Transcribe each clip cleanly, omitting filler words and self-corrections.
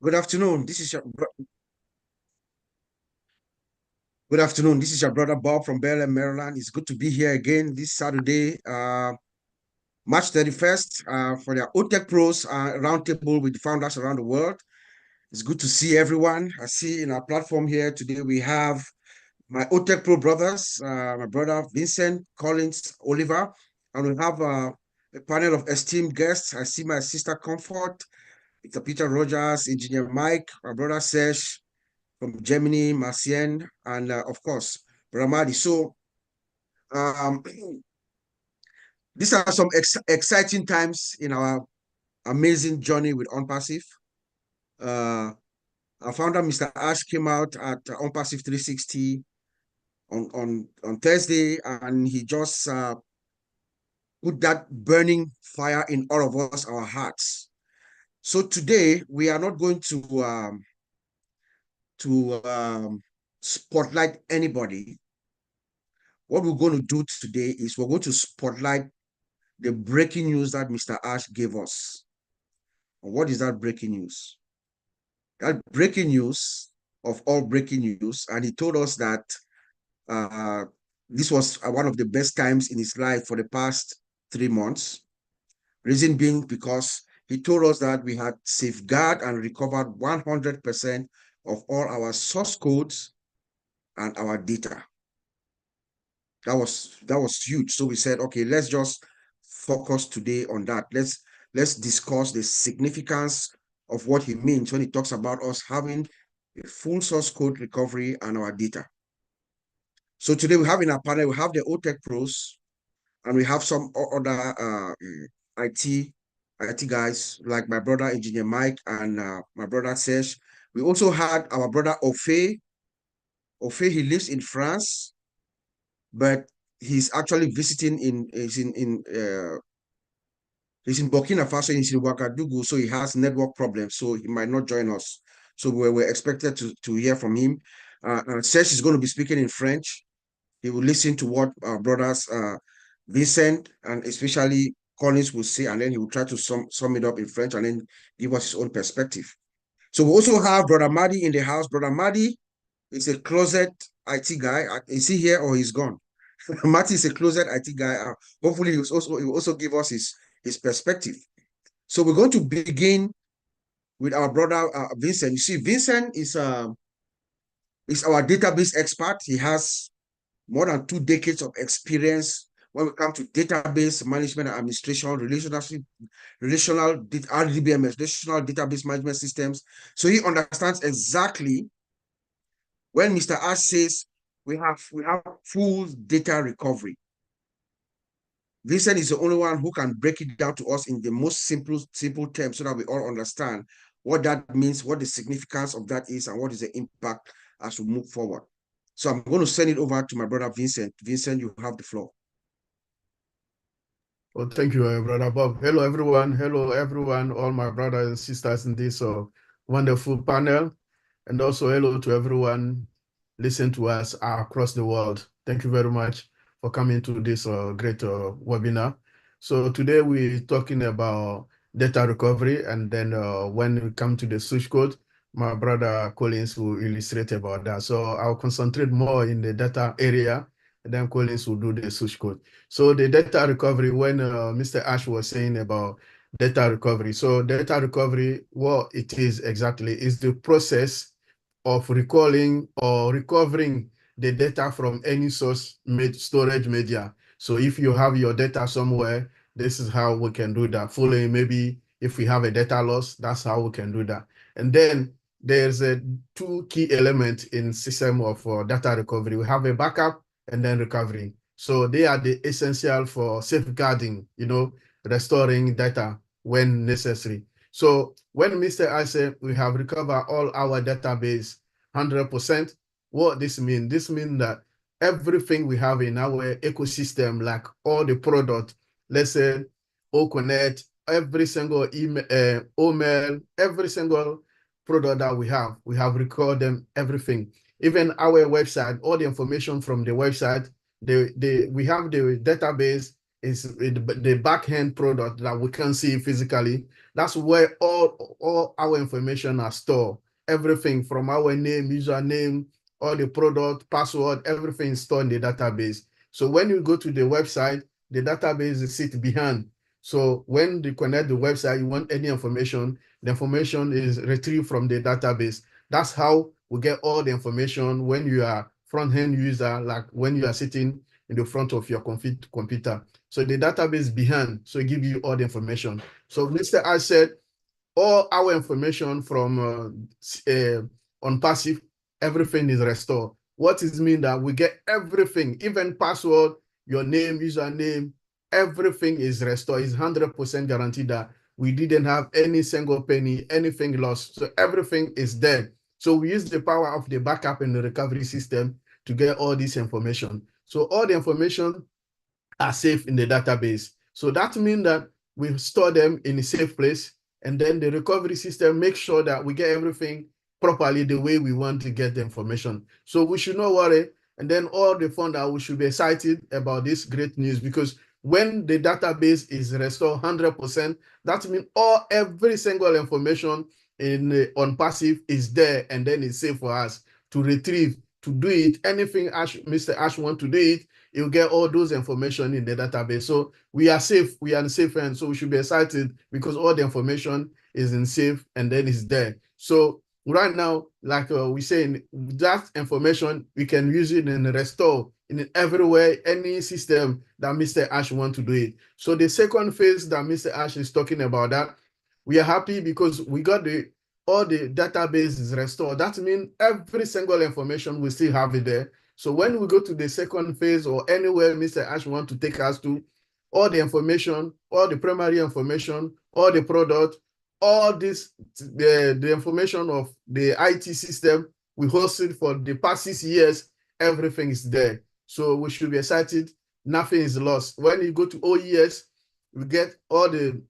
Good afternoon. Good afternoon. This is your brother Bob from Bel Air, Maryland. It's good to be here again this Saturday, March 31st, for the OTECH Pros roundtable with the founders around the world. It's good to see everyone. I see in our platform here today we have my OTECH Pro brothers, my brother Vincent, Collins, Oliver, and we have a panel of esteemed guests. I see my sister Comfort, Mr. Peter Rogers, Engineer Mike, my brother Serge from Germany, Marcien, and of course, Ramadi. So um, these are some exciting times in our amazing journey with OnPassive. Our founder, Mr. Ash, came out at OnPassive 360 on Thursday, and he just put that burning fire in all of us, our hearts. So today, we are not going to spotlight anybody. What we're going to do today is we're going to spotlight the breaking news that Mr. Ash gave us. What is that breaking news? That breaking news of all breaking news, and he told us that this was one of the best times in his life for the past 3 months. Reason being because he told us that we had safeguarded and recovered 100% of all our source codes and our data. That was huge. So we said, okay, let's just focus today on that. Let's discuss the significance of what he means when he talks about us having a full source code recovery and our data. So today we have in our panel, we have the OTECH pros, and we have some other IT guys like my brother Engineer Mike and my brother Serge. We also had our brother Ofe. Ofe, he lives in France, but he's actually visiting he's in Burkina Faso, he's in Ouagadougou, so he has network problems, so he might not join us. So we're expected to hear from him. Serge is going to be speaking in French. He will listen to what our brothers Vincent and especially Collins will say, and then he will try to sum it up in French and then give us his own perspective. So we also have Brother Madi in the house. Brother Madi is a closet IT guy. Is he here or he's gone? Marty is a closet IT guy. Hopefully, he will also give us his perspective. So we're going to begin with our brother Vincent. You see, Vincent is our database expert. He has more than 2 decades of experience when we come to database management and administration, relational RDBMS, relational database management systems. So he understands exactly when Mr. Ash says we have full data recovery. Vincent is the only one who can break it down to us in the most simple terms so that we all understand what that means, what the significance of that is, and what is the impact as we move forward. So I'm going to send it over to my brother Vincent. Vincent, you have the floor. Well, thank you, Brother Bob. Hello, everyone. Hello, everyone, all my brothers and sisters in this wonderful panel. And also hello to everyone listening to us across the world. Thank you very much for coming to this great webinar. So today we're talking about data recovery, and then when we come to the source code, my brother Collins will illustrate about that. So I'll concentrate more in the data area, and then Collins will do the source code. So the data recovery, when Mr. Ash was saying about data recovery. So data recovery, what it is exactly is the process of recalling or recovering the data from any source storage media. So if you have your data somewhere, this is how we can do that. Following maybe if we have a data loss, that's how we can do that. And then there's 2 key elements in system of data recovery. We have a backup and then recovery. So they are the essential for safeguarding, restoring data when necessary. So when Mr. I said we have recovered all our database 100%, what this means? This means that everything we have in our ecosystem, like all the product, let's say OConnect, every single email, every single product that we have recorded them, everything. Even our website, all the information from the website, we have the database is the back-end product that we can see physically. That's where all our information are stored. Everything from our name, username, all the product, password, everything is stored in the database. So when you go to the website, the database is sit behind. So when you connect the website, you want any information, the information is retrieved from the database. That's how we get all the information when you are front-end user, like when you are sitting in the front of your computer. So the database behind, so it gives you all the information. So Mr. I said, all our information from on passive, everything is restored. What is mean that we get everything, even password, your name, username, everything is restored. It's 100% guaranteed that we didn't have any single penny, anything lost. So everything is there. So we use the power of the backup and the recovery system to get all this information. So all the information are safe in the database. So that means that we store them in a safe place, and then the recovery system makes sure that we get everything properly the way we want to get the information. So we should not worry. And then all the fund that we should be excited about this great news, because when the database is restored 100%, that means every single information in on passive is there, and then it's safe for us to retrieve, to do it. Anything Mr. Ash want to do it, you'll get all those information in the database. So we are safe, we are in safe hands. So we should be excited because all the information is in safe and then it's there. So right now, like we say, that information, we can use it and restore in everywhere, any system that Mr. Ash want to do it. So the second phase that Mr. Ash is talking about, that we are happy because we got all the database is restored. That means every single information we still have it there. So when we go to the second phase or anywhere Mr. Ash want to take us to, all the information, all the primary information, all the product, all this, the information of the IT system we hosted for the past 6 years, everything is there. So we should be excited. Nothing is lost. When you go to OES, we get all the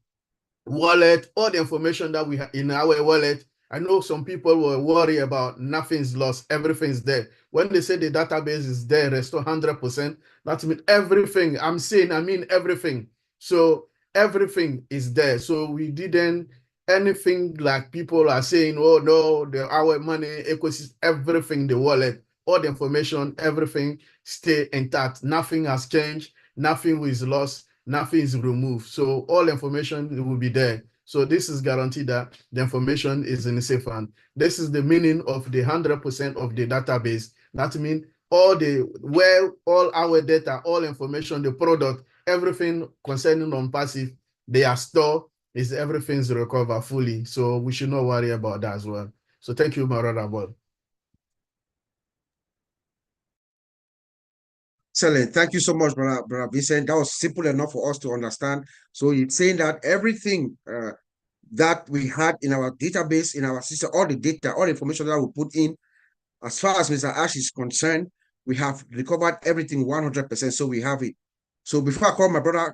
wallet, all the information that we have in our wallet. I know some people were worried about nothing's lost, everything's there. When they say the database is there, restore 100%, that means everything. I'm saying, I mean everything. So everything is there. So we didn't anything like people are saying, oh no, our money, ecosystem, everything, the wallet, all the information, everything stay intact. Nothing has changed, nothing is lost, nothing is removed. So all information will be there. So this is guaranteed that the information is in a safe hand. This is the meaning of the 100% of the database. That means all our data, all information, the product, everything concerning non-passive, they are stored, is everything's recovered fully. So we should not worry about that as well. So thank you, my brother Bob. Excellent. Thank you so much, Brother Vincent. That was simple enough for us to understand. So it's saying that everything that we had in our database, in our system, all the data, all the information that we put in, as far as Mr. Ash is concerned, we have recovered everything 100%. So we have it. So before I call my brother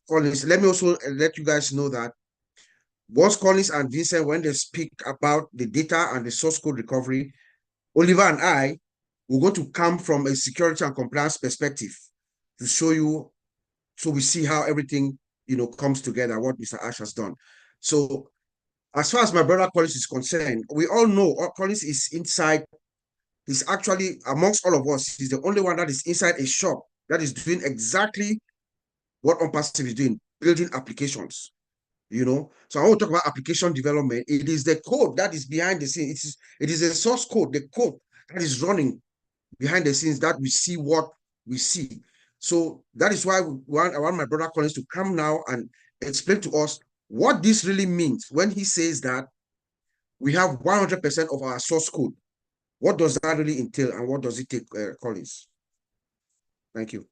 Collins, let me also let you guys know that both Collins and Vincent, when they speak about the data and the source code recovery, Oliver and I, we're going to come from a security and compliance perspective to show you, so we see how everything, comes together, what Mr. Ash has done. So as far as my brother Collins is concerned, we all know Collins is inside. He's actually, amongst all of us, he's the only one that is inside a shop that is doing exactly what OnPassive is doing, building applications. So I want to talk about application development. It is the code that is behind the scenes. It is a source code, the code that is running behind the scenes, that we see what we see. So that is why I want my brother Collins to come now and explain to us what this really means when he says that we have 100% of our source code. What does that really entail, and what does it take, Collins? Thank you.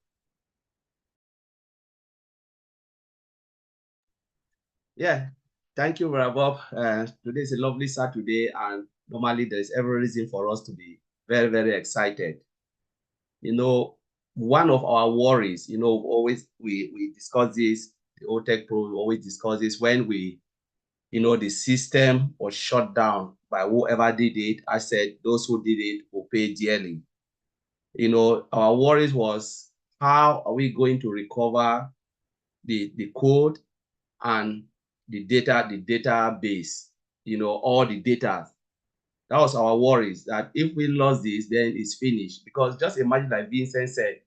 Yeah, thank you, Brother Bob. Today is a lovely Saturday, and normally there is every reason for us to be very, very excited. One of our worries, always we discuss this, the OTECH Pro, we always discuss this when the system was shut down by whoever did it. I said those who did it will pay dearly. Our worries was how are we going to recover the code and the database, all the data. That was our worries, that if we lost this, then it's finished. Because just imagine, like Vincent said,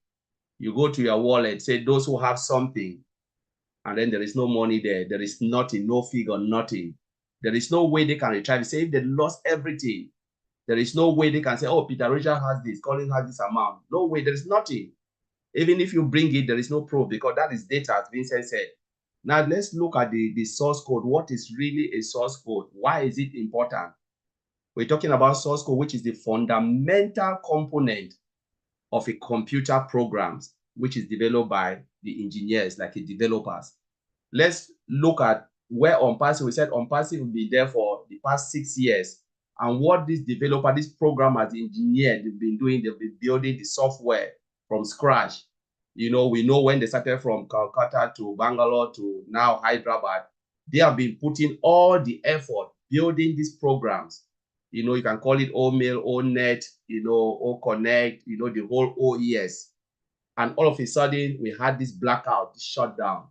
you go to your wallet, say those who have something, and then there is no money there. There is nothing, no figure, nothing. There is no way they can retrieve. Say if they lost everything, there is no way they can say, oh, Peter Richard has this, Colin has this amount. No way, there is nothing. Even if you bring it, there is no proof, because that is data, as Vincent said. Now let's look at the source code. What is really a source code? Why is it important? We're talking about source code, which is the fundamental component of a computer programs, which is developed by the engineers, like the developers. Let's look at where OnPassive, we said OnPassive will be there for the past 6 years. And what this developer, this programmers, engineer, they've been doing, they've been building the software from scratch. We know when they started from Calcutta to Bangalore to now Hyderabad, they have been putting all the effort building these programs. You can call it OMail, ONet, OConnect, the whole OES. And all of a sudden, we had this blackout, this shutdown.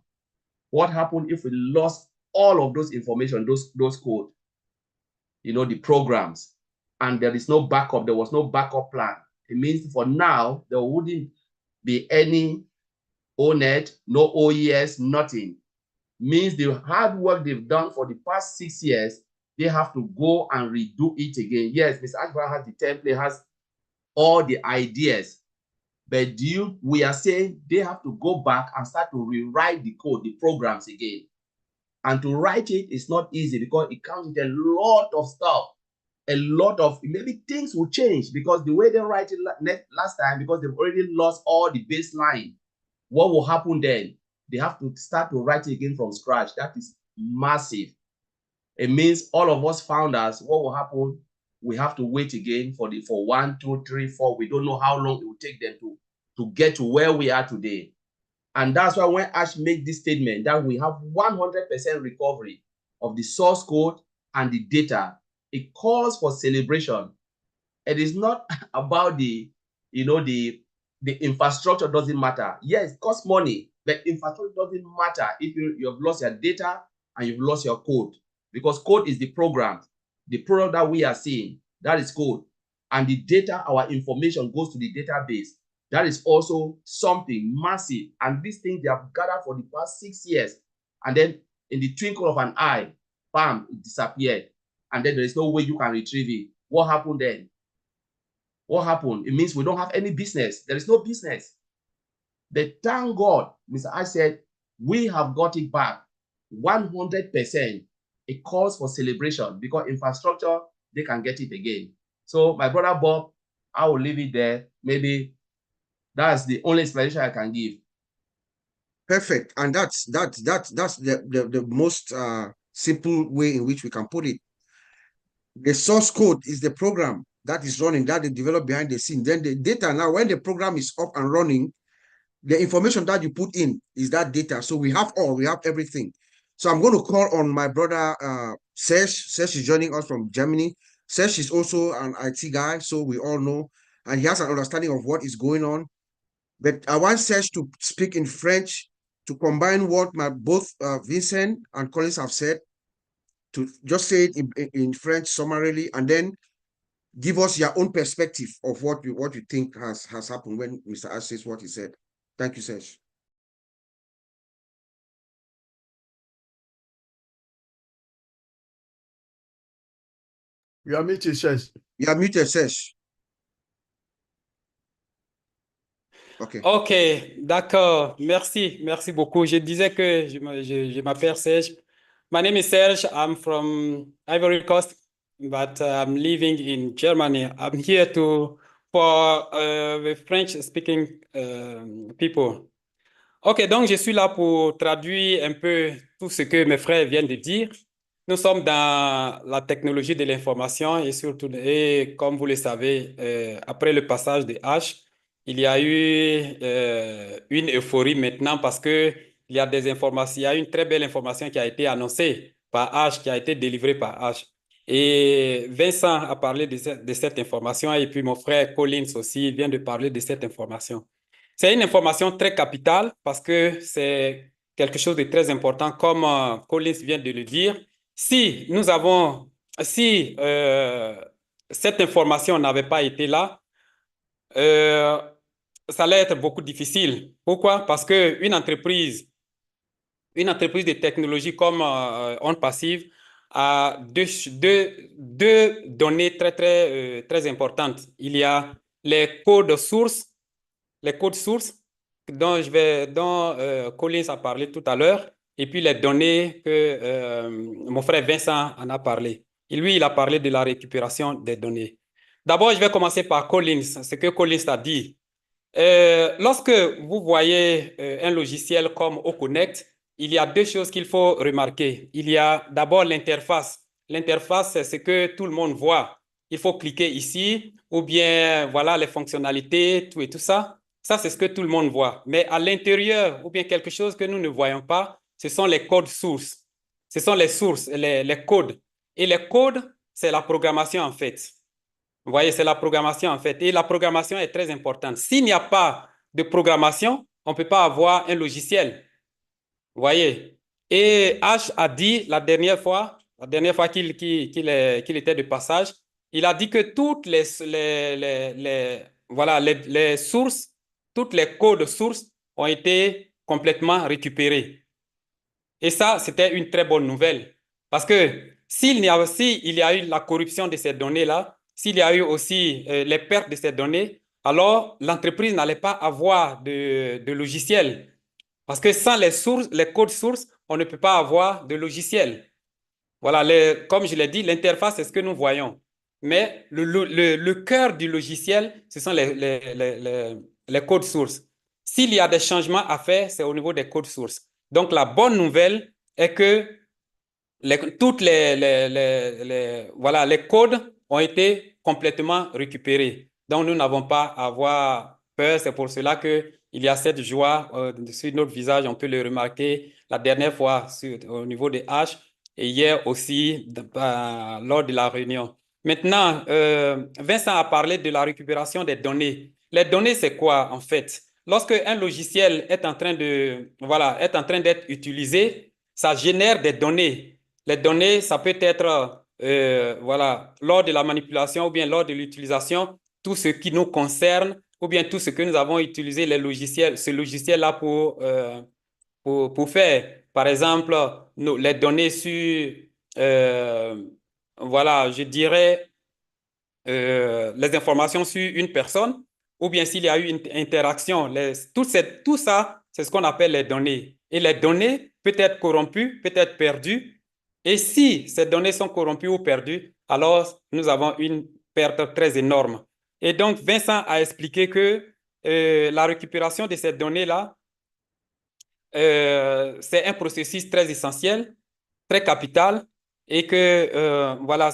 What happened if we lost all of those information, those code, the programs, and there is no backup, there was no backup plan? It means for now, there wouldn't be any ONet, no OES, nothing. Means the hard work they've done for the past 6 years, they have to go and redo it again. Yes, Mr. Akbar has the template, has all the ideas, but we are saying they have to go back and start to rewrite the code, the programs again. And to write it is not easy, because it comes with a lot of stuff, a lot of, maybe things will change, because the way they write it last time, because they've already lost all the baseline. What will happen then? They have to start to write it again from scratch. That is massive. It means all of us founders, what will happen? We have to wait again for 1, 2, 3, 4. We don't know how long it will take them to get to where we are today. And that's why when Ash made this statement that we have 100% recovery of the source code and the data, it calls for celebration. It is not about the infrastructure doesn't matter. Yes, it costs money, but infrastructure doesn't matter if you have lost your data and you've lost your code, because code is the program. The product that we are seeing, that is code. And the data, our information goes to the database. That is also something massive. And these things they have gathered for the past 6 years. And then in the twinkle of an eye, bam, it disappeared. And then there is no way you can retrieve it. What happened then? What happened? It means we don't have any business. There is no business. But thank God, Mr. I said, we have got it back 100%. It calls for celebration, because infrastructure, they can get it again. So my brother Bob, I will leave it there. Maybe that's the only explanation I can give. Perfect. And that's the most simple way in which we can put it. The source code is the program that is running, that they develop behind the scene. Then the data, now when the program is up and running, the information that you put in is that data. So we have everything. So I'm going to call on my brother Serge. Serge is joining us from Germany. Serge is also an IT guy, so we all know, and he has an understanding of what is going on. But I want Serge to speak in French, to combine what both Vincent and Collins have said, to just say it in French summarily, and then give us your own perspective of what you think has happened when Mr. Ash says what he said. Thank you, Serge. You are muted, Serge. You are muted, Serge. OK. OK, d'accord. Merci beaucoup. Je disais que je m'appelle Serge. My name is Serge. I'm from Ivory Coast, but I'm living in Germany. I'm here for the French-speaking people. OK, donc je suis là pour traduire un peu tout ce que mes frères viennent de dire. Nous sommes dans la technologie de l'information et surtout, et comme vous le savez, après le passage de H, il y a eu une euphorie maintenant parce que il y a des informations, il y a une très belle information qui a été annoncée par H, qui a été délivrée par H. Et Vincent a parlé de cette information et puis mon frère Collins aussi vient de parler de cette information. C'est une information très capitale parce que c'est quelque chose de très important, comme Collins vient de le dire. Si nous avons, si cette information n'avait pas été là, ça allait être beaucoup difficile. Pourquoi? Parce qu'une une entreprise de technologie comme Onde Passive a deux données très importantes. Il y a les codes sources dont Collins a parlé tout à l'heure, et puis les données que mon frère Vincent en a parlé. Et lui, il a parlé de la récupération des données. D'abord, je vais commencer par Collins, ce que Collins a dit. Lorsque vous voyez un logiciel comme OConnect, il y a deux choses qu'il faut remarquer. Il y a d'abord l'interface. L'interface, c'est ce que tout le monde voit. Il faut cliquer ici, ou bien voilà les fonctionnalités, tout et tout ça. Ça, c'est ce que tout le monde voit. Mais à l'intérieur, ou bien quelque chose que nous ne voyons pas, ce sont les codes sources. Ce sont les sources, les codes. Et les codes, c'est la programmation en fait. Vous voyez, c'est la programmation en fait. Et la programmation est très importante. S'il n'y a pas de programmation, on ne peut pas avoir un logiciel. Vous voyez. Et H a dit la dernière fois qu'il était de passage, il a dit que toutes voilà, les sources, toutes les codes sources ont été complètement récupérées. Et ça, c'était une très bonne nouvelle. Parce que s'il y a eu la corruption de ces données-là, s'il y a eu aussi les pertes de ces données, alors l'entreprise n'allait pas avoir de logiciel. Parce que sans les codes sources, on ne peut pas avoir de logiciel. Voilà, comme je l'ai dit, l'interface, c'est ce que nous voyons. Mais le cœur du logiciel, ce sont les codes sources. S'il y a des changements à faire, c'est au niveau des codes sources. Donc, la bonne nouvelle est que toutes voilà, les codes ont été complètement récupérés. Donc, nous n'avons pas à avoir peur. C'est pour cela qu'il y a cette joie sur notre visage. On peut le remarquer la dernière fois au niveau des H et hier aussi lors de la réunion. Maintenant, Vincent a parlé de la récupération des données. Les données, c'est quoi en fait? Lorsque un logiciel est en train d'être utilisé, ça génère des données. Les données, ça peut être voilà, lors de la manipulation ou bien lors de l'utilisation, tout ce qui nous concerne ou bien tout ce que nous avons utilisé ce logiciel-là pour faire. Par exemple, les données sur, voilà, je dirais, les informations sur une personne, ou bien s'il y a eu une interaction. Tout ça, c'est ce qu'on appelle les données. Et les données peuvent être corrompues, peuvent être perdues. Et si ces données sont corrompues ou perdues, alors nous avons une perte très énorme. Et donc, Vincent a expliqué que la récupération de ces données-là, c'est un processus très essentiel, très capital, et que, voilà,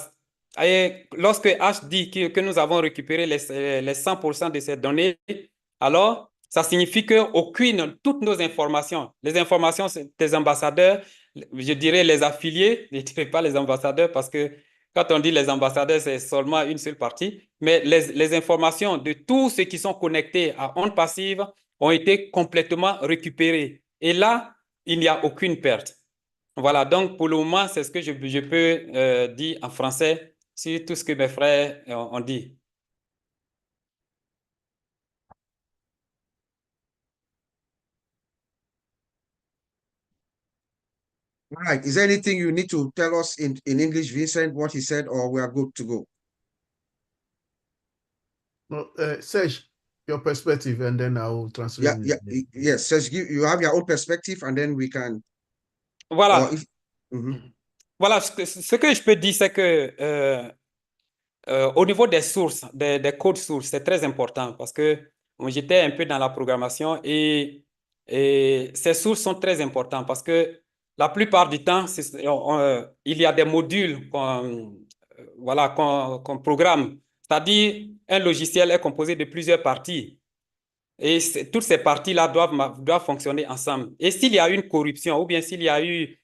et lorsque H dit que nous avons récupéré les 100% de ces données, alors ça signifie que toutes nos informations, les informations des ambassadeurs, je dirais les affiliés, je ne dirais pas les ambassadeurs parce que quand on dit les ambassadeurs, c'est seulement une seule partie, mais les informations de tous ceux qui sont connectés à Onde Passive ont été complètement récupérées. Et là, il n'y a aucune perte. Voilà, donc pour le moment, c'est ce que je peux dire en français sur tout ce que mes frères ont dit. Right. Is there anything you need to tell us in English, Vincent, what he said, or we are good to go? No, Serge, your perspective, and then I will translate. Yes. Serge, you have your own perspective, and then we can. Voilà. Voilà, ce que je peux dire, c'est que au niveau des sources, des codes sources, c'est très important parce que j'étais un peu dans la programmation et ces sources sont très importantes parce que la plupart du temps, il y a des modules voilà, qu'on programme. C'est-à-dire, un logiciel est composé de plusieurs parties. Et toutes ces parties-là doivent fonctionner ensemble. Et s'il y a une corruption ou bien s'il y a eu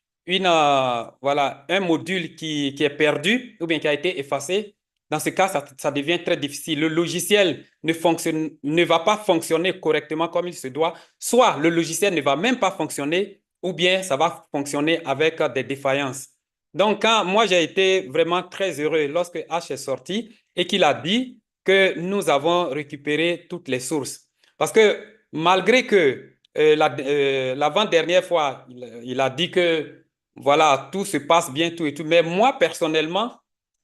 voilà, un module qui est perdu ou bien qui a été effacé, dans ce cas, ça devient très difficile. Le logiciel ne va pas fonctionner correctement comme il se doit. Soit le logiciel ne va même pas fonctionner, ou bien ça va fonctionner avec des défaillances. Donc, moi, j'ai été vraiment très heureux lorsque H est sorti et qu'il a dit que nous avons récupéré toutes les sources. Parce que malgré que l'avant-dernière fois, il a dit que voilà, tout se passe bien, tout et tout. Mais moi, personnellement,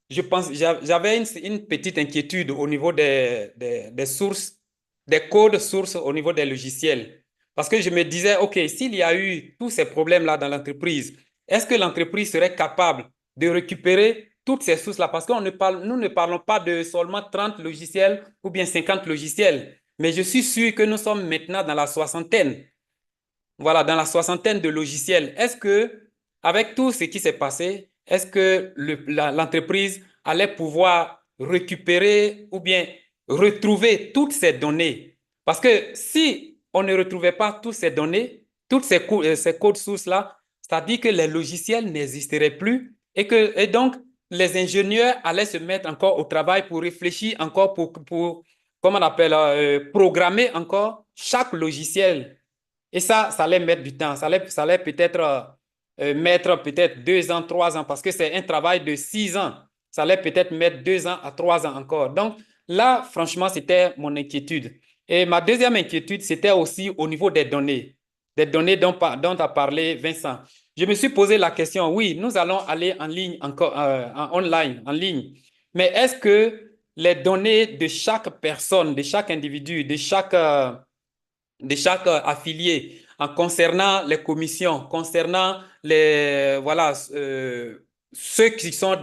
j'avais une petite inquiétude au niveau des sources, des codes sources au niveau des logiciels. Parce que je me disais, OK, s'il y a eu tous ces problèmes-là dans l'entreprise, est-ce que l'entreprise serait capable de récupérer toutes ces sources-là? Parce que nous ne parlons pas de seulement 30 logiciels ou bien 50 logiciels, mais je suis sûr que nous sommes maintenant dans la soixantaine. Voilà, dans la soixantaine de logiciels. Est-ce que, avec tout ce qui s'est passé, est-ce que l'entreprise allait pouvoir récupérer ou bien retrouver toutes ces données? Parce que si on ne retrouvait pas toutes ces données, ces codes sources-là, c'est-à-dire que les logiciels n'existeraient plus et donc les ingénieurs allaient se mettre encore au travail pour réfléchir encore, comment on appelle, programmer encore chaque logiciel. Et ça allait mettre du temps. Ça allait peut-être mettre peut-être 2 ans, 3 ans, parce que c'est un travail de 6 ans. Ça allait peut-être mettre 2 ans à 3 ans encore. Donc là, franchement, c'était mon inquiétude. Et ma deuxième inquiétude, c'était aussi au niveau des données dont a parlé Vincent. Je me suis posé la question, oui, nous allons aller en ligne, encore, online, en ligne. Mais est-ce que les données de chaque personne, de chaque individu, de chaque affilié en concernant les commissions, concernant voilà, ceux qui sont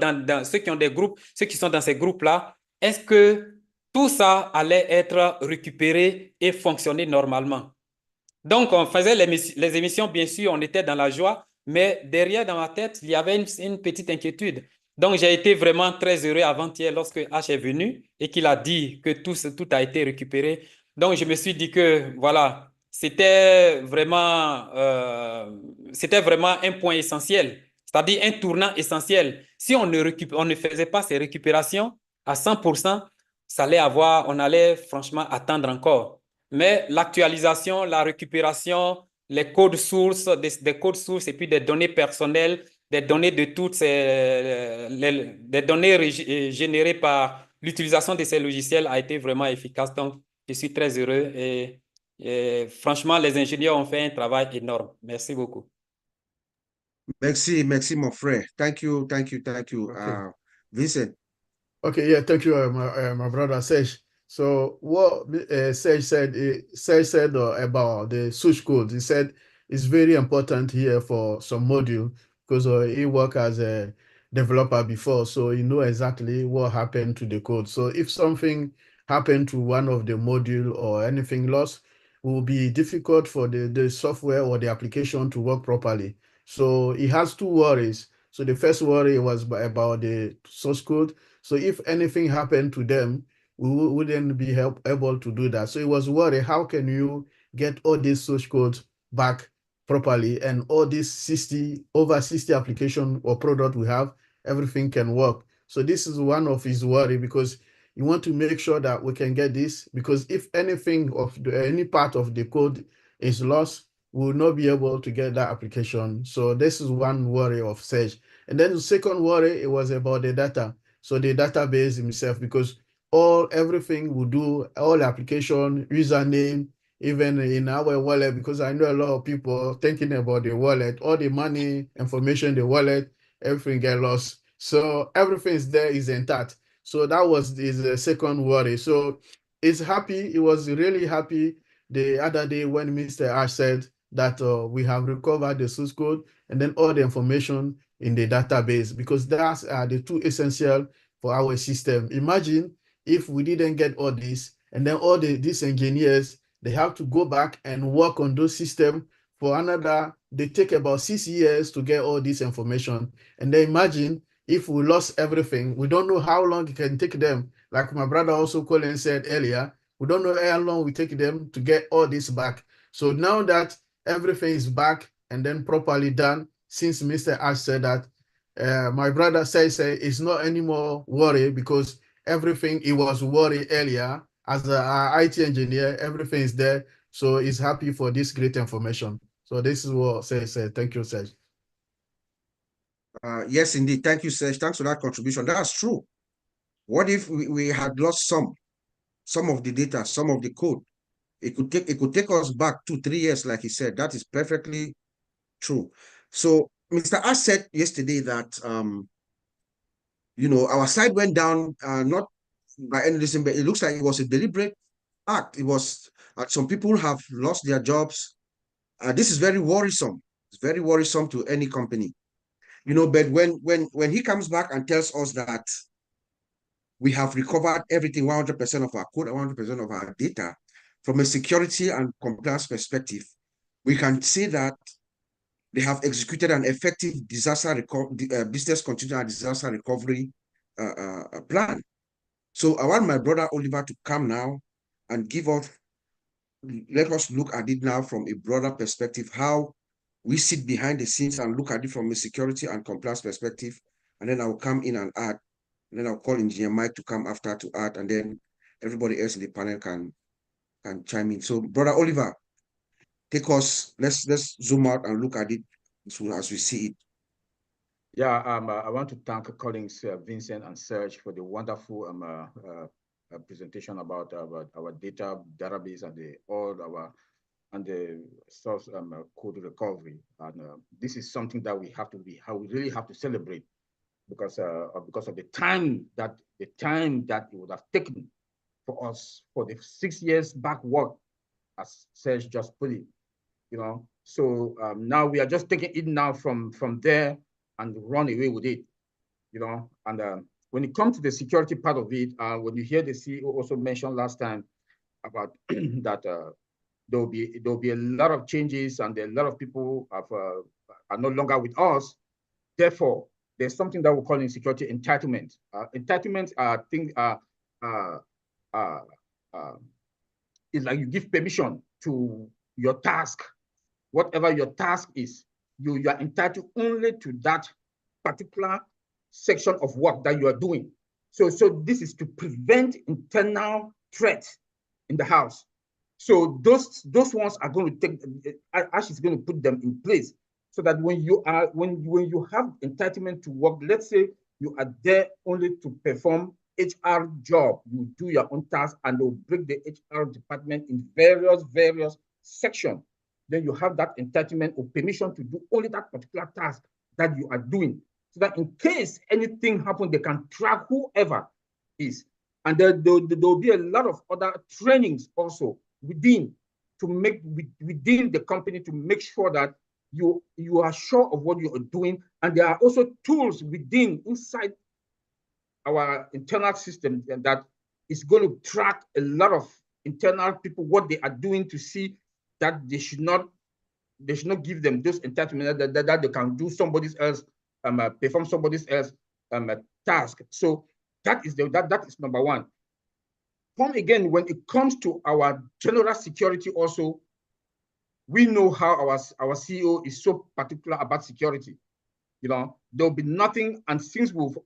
ceux qui ont des groupes, ceux qui sont dans ces groupes-là, est-ce que tout ça allait être récupéré et fonctionner normalement? Donc, on faisait les émissions, bien sûr, on était dans la joie, mais derrière, dans ma tête, il y avait une petite inquiétude. Donc, j'ai été vraiment très heureux avant-hier lorsque H est venu et qu'il a dit que tout a été récupéré. Donc, je me suis dit que, voilà, c'était vraiment un point essentiel, c'est-à-dire un tournant essentiel. Si on ne faisait pas ces récupérations à 100%, on allait franchement attendre encore. Mais l'actualisation, la récupération, les codes sources, des codes sources et puis des données personnelles, des données de toutes des données générées par l'utilisation de ces logiciels a été vraiment efficace. Donc, je suis très heureux et franchement, les ingénieurs ont fait un travail énorme. Merci beaucoup. Merci, merci, mon frère. Thank you, thank you, thank you. Okay. Vincent. Okay, yeah, thank you, my brother Serge. So what Serge said about the source code, he said it's very important here for some module because he worked as a developer before, so he know exactly what happened to the code. So if something happened to one of the module or anything lost, it will be difficult for the software or the application to work properly. So he has two worries. So the first worry was about the source code. So if anything happened to them, we wouldn't be able to do that. So it was worried, how can you get all these source codes back properly and all these over 60 application or product we have, everything can work. So this is one of his worry because you want to make sure that we can get this, because if anything of any part of the code is lost, we will not be able to get that application. So this is one worry of Sage. And then the second worry, it was about the data. So the database himself, because everything we do, all application, username, even in our wallet, because I know a lot of people thinking about the wallet, all the money, information, the wallet, everything get lost. So everything is there, is intact. So that was his second worry. So he was really happy the other day when Mr. Ash said that we have recovered the source code and then all the information in the database, because that's the two essential for our system. Imagine if we didn't get all this, and then these engineers, they have to go back and work on those systems for they take about 6 years to get all this information. And then imagine if we lost everything, we don't know how long it can take them. Like my brother also Colin said earlier, we don't know how long we take them to get all this back. So now that everything is back and then properly done, since Mr. Ash said that, my brother says it's not anymore worry, because everything. He was worried earlier. As an IT engineer, everything is there. So he's happy for this great information. So this is what Serge said. Thank you, Serge. Yes, indeed. Thank you, Serge. Thanks for that contribution. That's true. What if we had lost some of the data, some of the code? It could take us back 2-3 years, like he said. That is perfectly true. So Mr. Ash said yesterday that our side went down, not by any reason, but it looks like it was a deliberate act. It was some people have lost their jobs. This is very worrisome. It's very worrisome to any company. But when he comes back and tells us that we have recovered everything, 100% of our code, 100% of our data, from a security and compliance perspective, we can say that they have executed an effective business continuity and disaster recovery plan. So I want my brother Oliver to come now and let us look at it now from a broader perspective, how we sit behind the scenes and look at it from a security and compliance perspective. And then I'll come in and add. And then I'll call Engineer Mike to come after to add. And then everybody else in the panel can chime in. So Brother Oliver, take us, let's zoom out and look at it as we see it. Yeah, I want to thank colleagues Vincent and Serge for the wonderful presentation about our database and the source code recovery. And this is something that we really have to celebrate because of the time that it would have taken for us for the 6 years back work, as Serge just put it. So now we are just taking it now from there and run away with it, And when it comes to the security part of it, when you hear the CEO also mention last time about that there'll be a lot of changes and a lot of people are no longer with us. Therefore, there's something that we call in security entitlement. Entitlements are things it's like you give permission to your task, whatever your task is. You are entitled only to that particular section of work that you are doing. So this is to prevent internal threats in the house. So those ones are going to take, Ash is going to put them in place so that when you have entitlement to work, let's say you are there only to perform HR job, you do your own task and they'll break the HR department in various sections. Then you have that entitlement or permission to do only that particular task that you are doing. So that in case anything happens, they can track whoever is. And there'll be a lot of other trainings also within the company to make sure that you are sure of what you are doing. And there are also tools inside our internal system that is going to track a lot of internal people, what they are doing, to see that they should not give them those entitlements that they can do somebody else, perform somebody else task. So that is number one. Come again, when it comes to our general security also, we know how our CEO is so particular about security. There'll be nothing, and since we've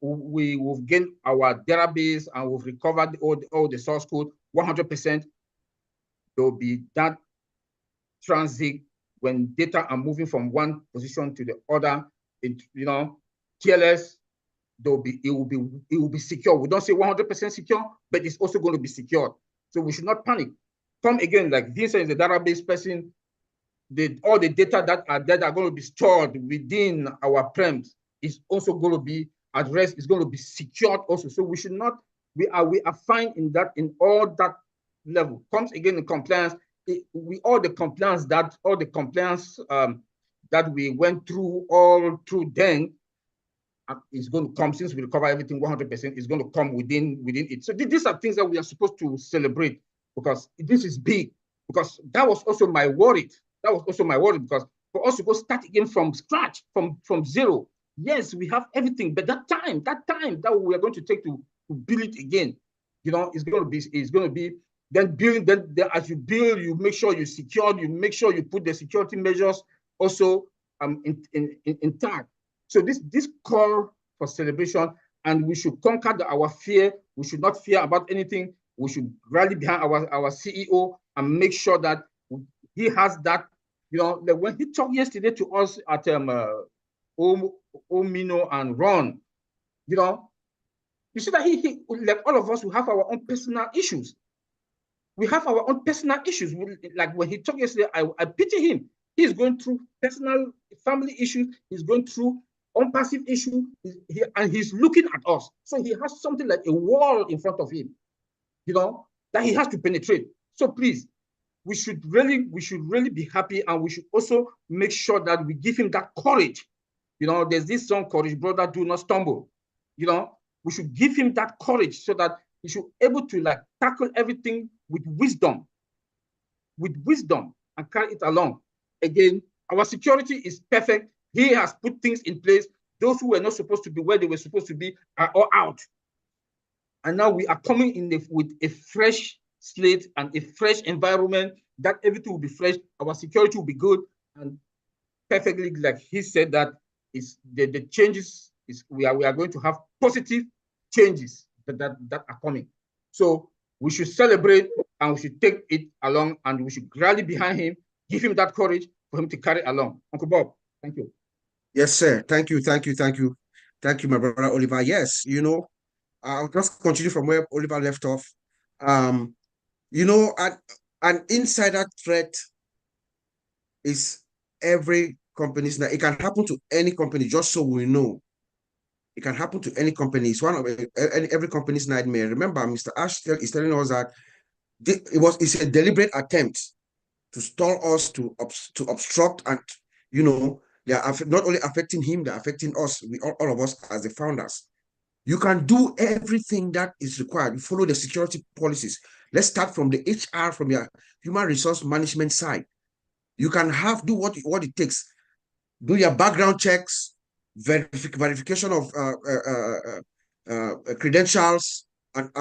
gained our database and we've recovered all the source code 100%, there'll be that transit when data are moving from one position to the other. TLS, it will be secure. We don't say 100% secure, but it's also going to be secured. So we should not panic. Come again, like Vincent is the database person. All the data that are going to be stored within our prems is also going to be addressed. It's going to be secured also. So we should not. We are fine in all that level. Comes again in compliance. All the compliance that we went through all through then is going to come, since we recover everything 100%, is going to come within it. So these are things that we are supposed to celebrate, because this is big. Because that was also my worry. Because for us to go start again from scratch, from zero. Yes, we have everything, but that time that we are going to take to build it again, it's going to be then build. Then as you build, you make sure you secure. You make sure you put the security measures also intact. So this call for celebration, and we should conquer our fear. We should not fear about anything. We should rally behind our CEO and make sure that he has that, when he talked yesterday to us at Omino and Ron, you see that he like all of us, we have our own personal issues. We have our own personal issues. Like when he talked yesterday, I pity him. He's going through personal family issues. He's going through unpassive issue, and he's looking at us. So he has something like a wall in front of him, that he has to penetrate. So please, we should really be happy, and we should also make sure that we give him that courage. There's this song, "Courage, brother, do not stumble." We should give him that courage so that he should be able to like tackle everything with wisdom, and carry it along. Again, our security is perfect. He has put things in place. Those who were not supposed to be where they were supposed to be are all out. And now we are coming in with a fresh slate and a fresh environment, that everything will be fresh. Our security will be good, and perfectly, like he said, that is the changes is we are going to have positive changes that are coming. So we should celebrate, and we should take it along, and we should rally behind him, give him that courage for him to carry along. Uncle Bob, thank you. Yes, sir. Thank you, my brother Oliver. Yes, I'll just continue from where Oliver left off. An insider threat is every company's. It can happen to any company, just so we know. It can happen to any company. It's one of every company's nightmare. Remember, Mr. Ash is telling us that it's a deliberate attempt to stall us, to obstruct, and they are not only affecting him, they're affecting us, all of us as the founders. You can do everything that is required. You follow the security policies. Let's start from the HR, from your human resource management side. You can do what it takes. Do your background checks, verification of credentials, and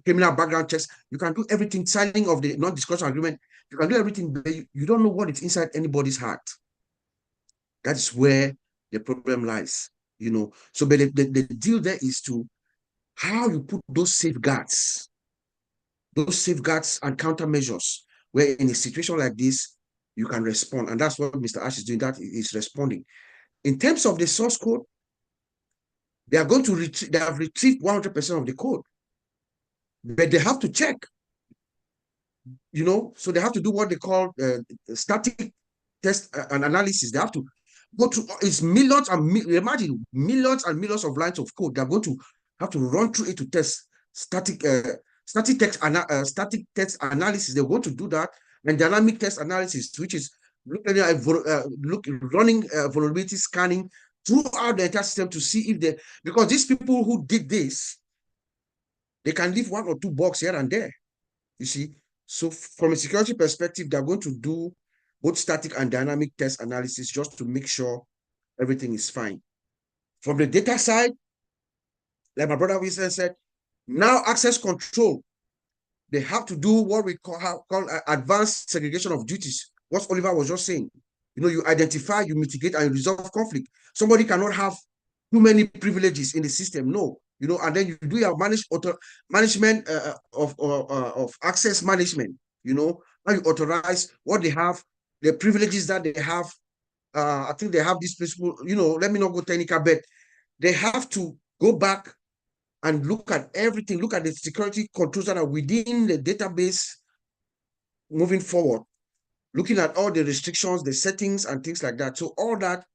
criminal background checks. You can do everything, signing of the non-disclosure agreement. You can do everything, but you don't know what is inside anybody's heart. That is where the problem lies. So but the deal there is to how you put those safeguards and countermeasures, where in a situation like this you can respond. And that's what Mr. Ash is doing. That is responding. In terms of the source code, they are going to they have retrieved 100% of the code, but they have to check, so they have to do what they call static test and analysis. They have to go through, it's millions and imagine millions and millions of lines of code. They're going to have to run through it to test static text analysis. They're going to do that, and dynamic test analysis, which is running vulnerability scanning throughout the entire system to see if because these people who did this, they can leave 1 or 2 bugs here and there, you see. So from a security perspective, they're going to do both static and dynamic test analysis just to make sure everything is fine. From the data side, like my brother Wilson said, now access control, they have to do what we call advanced segregation of duties. What Oliver was just saying. You identify, you mitigate, and you resolve conflict. Somebody cannot have too many privileges in the system, no. And then you do your management of access management. Now you authorize what they have, the privileges that they have. I think they have this principle, let me not go technical, but they have to go back and look at everything, look at the security controls that are within the database moving forward, looking at all the restrictions, the settings, and things like that. So all that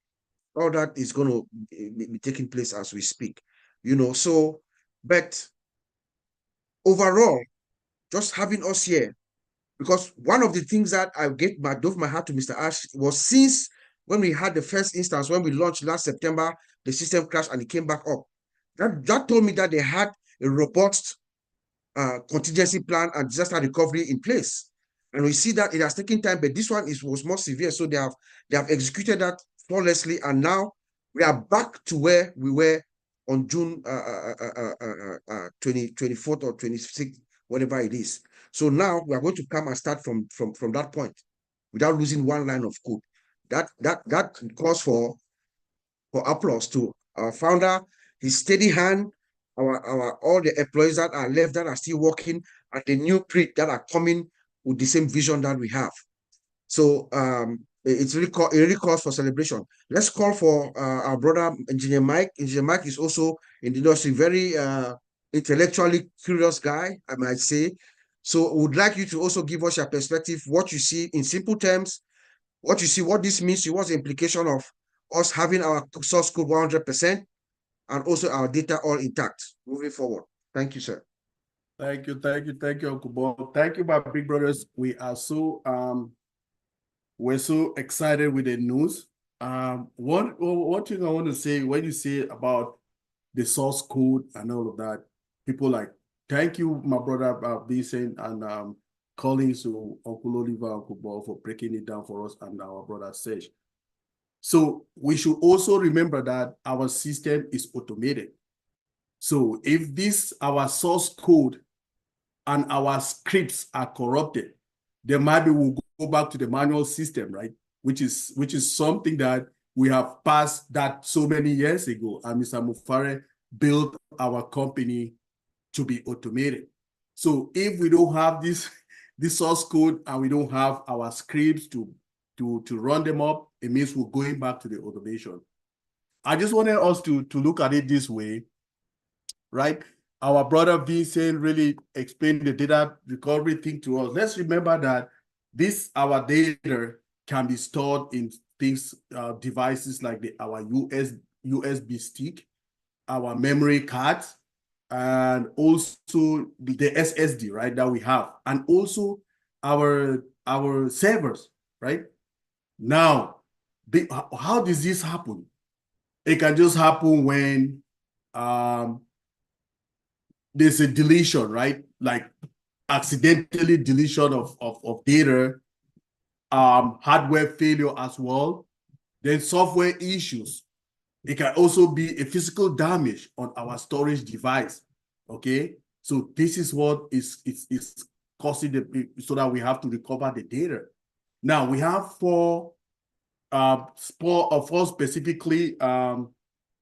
is going to be taking place as we speak, so, but overall, just having us here, because one of the things that I gave my heart to Mr. Ash was, since when we had the first instance, when we launched last September, the system crashed and it came back up. That told me that they had a robust contingency plan and disaster recovery in place. And we see that it has taken time, but this one was more severe. So they have executed that flawlessly, and now we are back to where we were on June 24th or 26th, whatever it is. So now we are going to come and start from that point without losing one line of code. That calls for applause to our founder, his steady hand, our all the employees that are left that are still working, and the new breed that are coming with the same vision that we have. So it really calls for celebration. Let's call for our brother Engineer Mike. Engineer Mike is also in the industry, very intellectually curious guy, I might say. So would like you to also give us your perspective, what you see in simple terms, what you see, what this means, what's the implication of us having our source code 100% and also our data all intact moving forward. Thank you, sir. Thank you, Uncle Bob. Thank you, my big brothers. We're so excited with the news. One thing I want to say, when you say about the source code and all of that, people like, thank you, my brother Vincent and Collins, to Uncle Oliver, Uncle Bob, for breaking it down for us, and our brother Serge. So we should also remember that our system is automated. So if our source code and our scripts are corrupted, then maybe we'll go back to the manual system, right? Which is something that we have passed that so many years ago. And Mr. Mufare built our company to be automated. So if we don't have this source code and we don't have our scripts to run them up, it means we're going back to the automation. I just wanted us to look at it this way, right? Our brother Vincent really explained the data recovery thing to us. Let's remember that our data can be stored in things, devices like our USB stick, our memory cards, and also the SSD, right, that we have, and also our servers, right? Now, how does this happen? It can just happen when there's a deletion, right? Like accidentally deletion of data, hardware failure as well, then software issues. It can also be a physical damage on our storage device, okay? So this is what is causing so that we have to recover the data. Now we have four specifically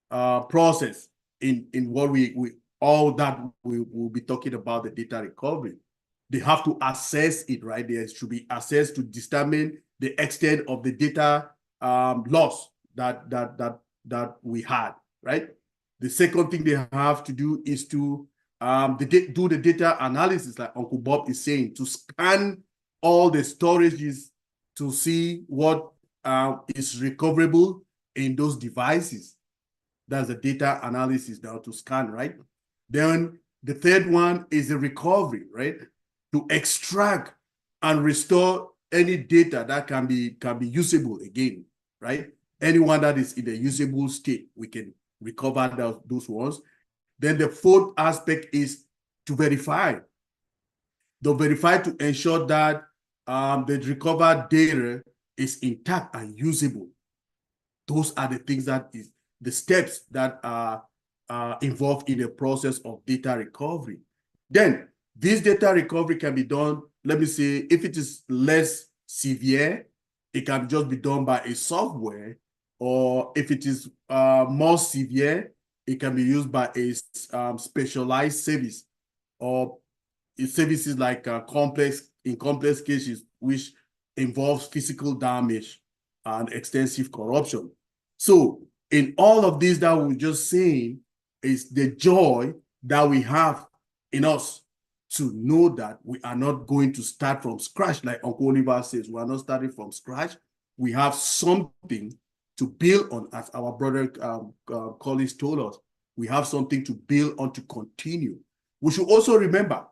process in what we all that we will be talking about, the data recovery. They have to assess it, right? There should be assessed to determine the extent of the data loss that we had, right? The second thing they have to do is to do the data analysis, like Uncle Bob is saying, to scan all the storages to see what is recoverable in those devices. That's the data analysis now, to scan, right? Then the third one is the recovery, right? To extract and restore any data that can be usable again, right? Anyone that is in a usable state, we can recover those ones. Then the fourth aspect is to verify. To ensure that the recovered data is intact and usable. Those are the things the steps that are involved in the process of data recovery. Then this data recovery can be done, let me say, if it is less severe, it can just be done by a software, or if it is more severe, it can be used by a specialized service, or services like complex cases which involves physical damage and extensive corruption. So in all of this that we're just saying is the joy that we have in us to know that we are not going to start from scratch. Like Uncle Oliver says, we are not starting from scratch. We have something to build on, as our brother Collins told us. We have something to build on to continue. We should also remember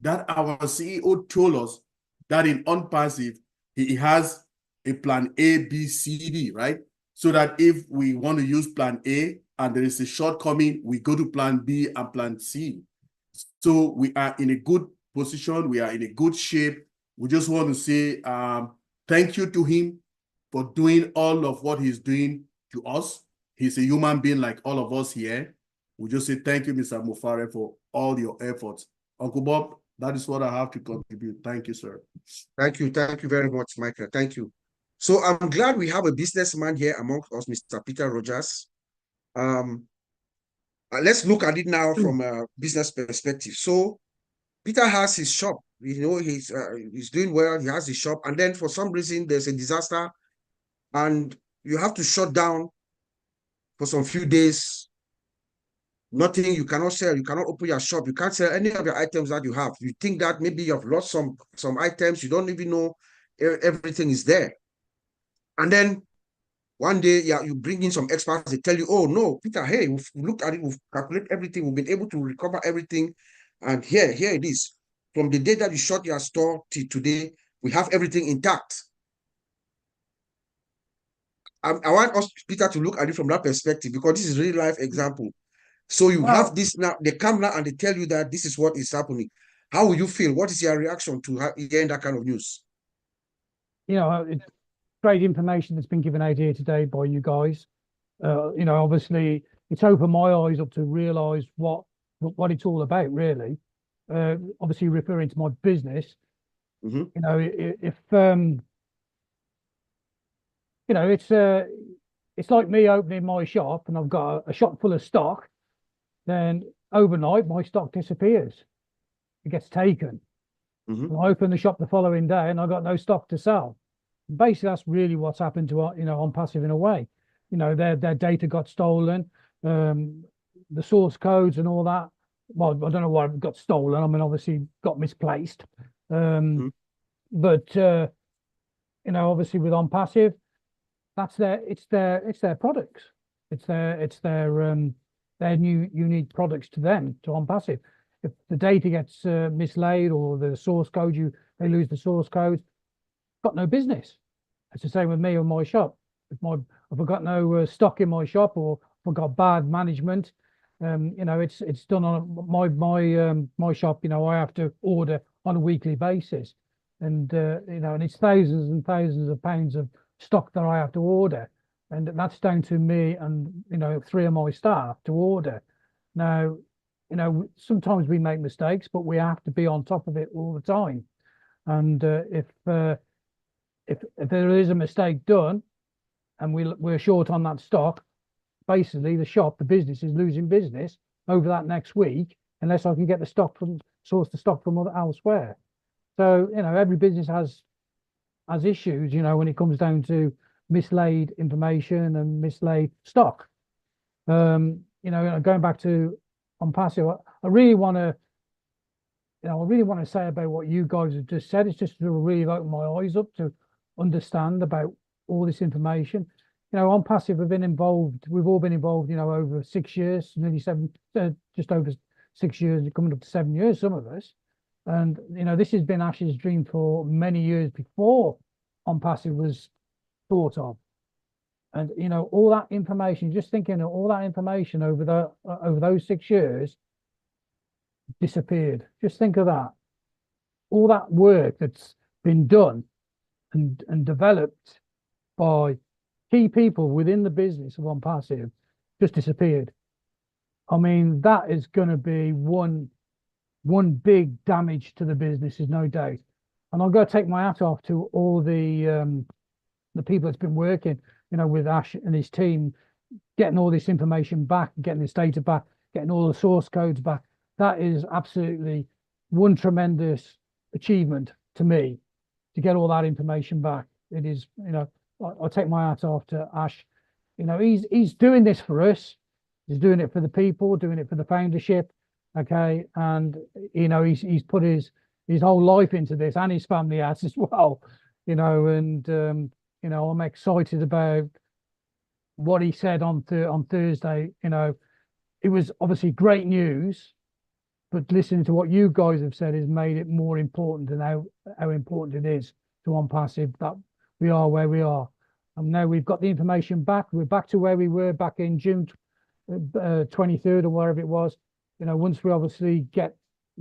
that our CEO told us that in OnPassive, he has a plan A, B, C, D, right? So that if we want to use plan A and there is a shortcoming, we go to plan B and plan C. So we are in a good position. We are in a good shape. We just want to say thank you to him for doing all of what he's doing to us. He's a human being like all of us here. We just say thank you, Mr. Mufare, for all your efforts. Uncle Bob, that is what I have to contribute. Thank you, sir. Thank you very much, Michael. Thank you. So I'm glad we have a businessman here amongst us, Mr. Peter Rogers. Let's look at it now from a business perspective. So Peter has his shop. He's doing well. He has his shop, and then for some reason there's a disaster, and you have to shut down for some few days. Nothing, you cannot sell, you cannot open your shop, you can't sell any of your items that you have. You think that maybe you've lost some items, you don't even know everything is there. And then one day, yeah, you bring in some experts, they tell you, oh no, Peter, hey, we've looked at it, we've calculated everything, we've been able to recover everything. And here it is. From the day that you shut your store till today, we have everything intact. I want us, Peter, to look at it from that perspective, because this is a real life example. So you have this now, they come now and they tell you that this is what is happening. How will you feel? What is your reaction to hearing that kind of news? You know, it's great information that's been given out here today by you guys. You know, obviously it's opened my eyes up to realize what it's all about, really. Obviously referring to my business. Mm-hmm. You know, if you know, it's like me opening my shop and I've got a shop full of stock, then overnight my stock disappears. It gets taken. Mm-hmm. I open the shop the following day and I've got no stock to sell. Basically, that's really what's happened to OnPassive in a way. You know, their data got stolen, the source codes and all that. Well, I don't know why it got stolen. I mean, obviously got misplaced. But you know, obviously with OnPassive, it's their products. It's their new unique products to them, to OnPassive. If the data gets mislaid or the source code, they lose the source code, got no business. It's the same with me or my shop. If I've got no stock in my shop, or if I've got bad management, you know, it's done on my shop. You know, I have to order on a weekly basis, and you know, and it's thousands and thousands of pounds of stock that I have to order, and that's down to me and, you know, 3 of my staff to order. Now, you know, sometimes we make mistakes, but we have to be on top of it all the time. And if there is a mistake done and we're short on that stock, basically the business is losing business over that next week unless I can get source the stock from elsewhere. So, you know, every business has issues, you know, when it comes down to mislaid information and mislaid stock. You know, going back to OnPassive, I really want to say about what you guys have just said. It's just to really open my eyes up to understand about all this information. You know, OnPassive we've all been involved, you know, over 6 years, nearly just over 6 years, coming up to 7 years, some of us. And, you know, this has been Ash's dream for many years before OnPassive was thought of. And, you know, all that information, just thinking of all that information over those 6 years disappeared. Just think of that. All that work that's been done and developed by key people within the business of OnPassive just disappeared. I mean, that is going to be one big damage to the business, is no doubt. And I've got to take my hat off to all the people that's been working, you know, with Ash and his team, getting all this information back, getting this data back, getting all the source codes back. That is absolutely one tremendous achievement to me, to get all that information back. It is, you know, I'll take my hat off to Ash. You know, he's doing this for us. He's doing it for the people, doing it for the foundership. Okay. And, you know, he's put his whole life into this, and his family has as well, you know, and, you know, I'm excited about what he said on Thursday. You know, it was obviously great news, but listening to what you guys have said has made it more important, and how important it is to OnPassive that we are where we are. And now we've got the information back. We're back to where we were back in June 23rd or wherever it was. You know, once we obviously get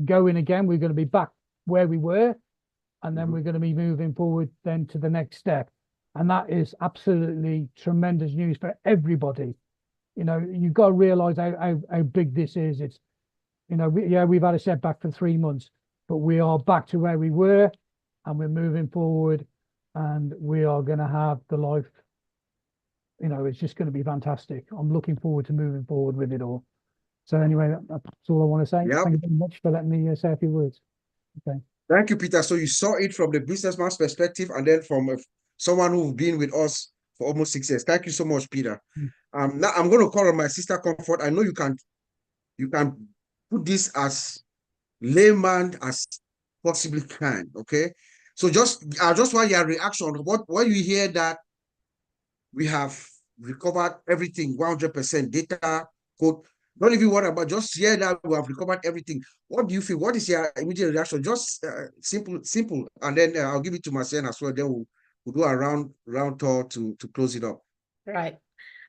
going again, we're going to be back where we were, and then we're going to be moving forward then to the next step. And that is absolutely tremendous news for everybody. You know, you've got to realize how big this is. It's, you know, we've had a setback for 3 months, but we are back to where we were, and we're moving forward, and we are going to have the life you know, it's just going to be fantastic. I'm looking forward to moving forward with it all. So anyway, that's all I want to say. Yep. Thank you very much for letting me say a few words. Okay. Thank you, Peter. So you saw it from the businessman's perspective and then from someone who's been with us for almost 6 years. Thank you so much, Peter. Now I'm going to call on my sister Comfort. I know you can put this as layman as possibly can. Okay. So I just want your reaction. What you hear that we have recovered everything, 100% data, code. Don't even worry about, just hear that we have recovered everything. What do you feel? What is your immediate reaction? Just simple. And then I'll give it to Marcien as well. Then we'll do a round tour to close it up. Right.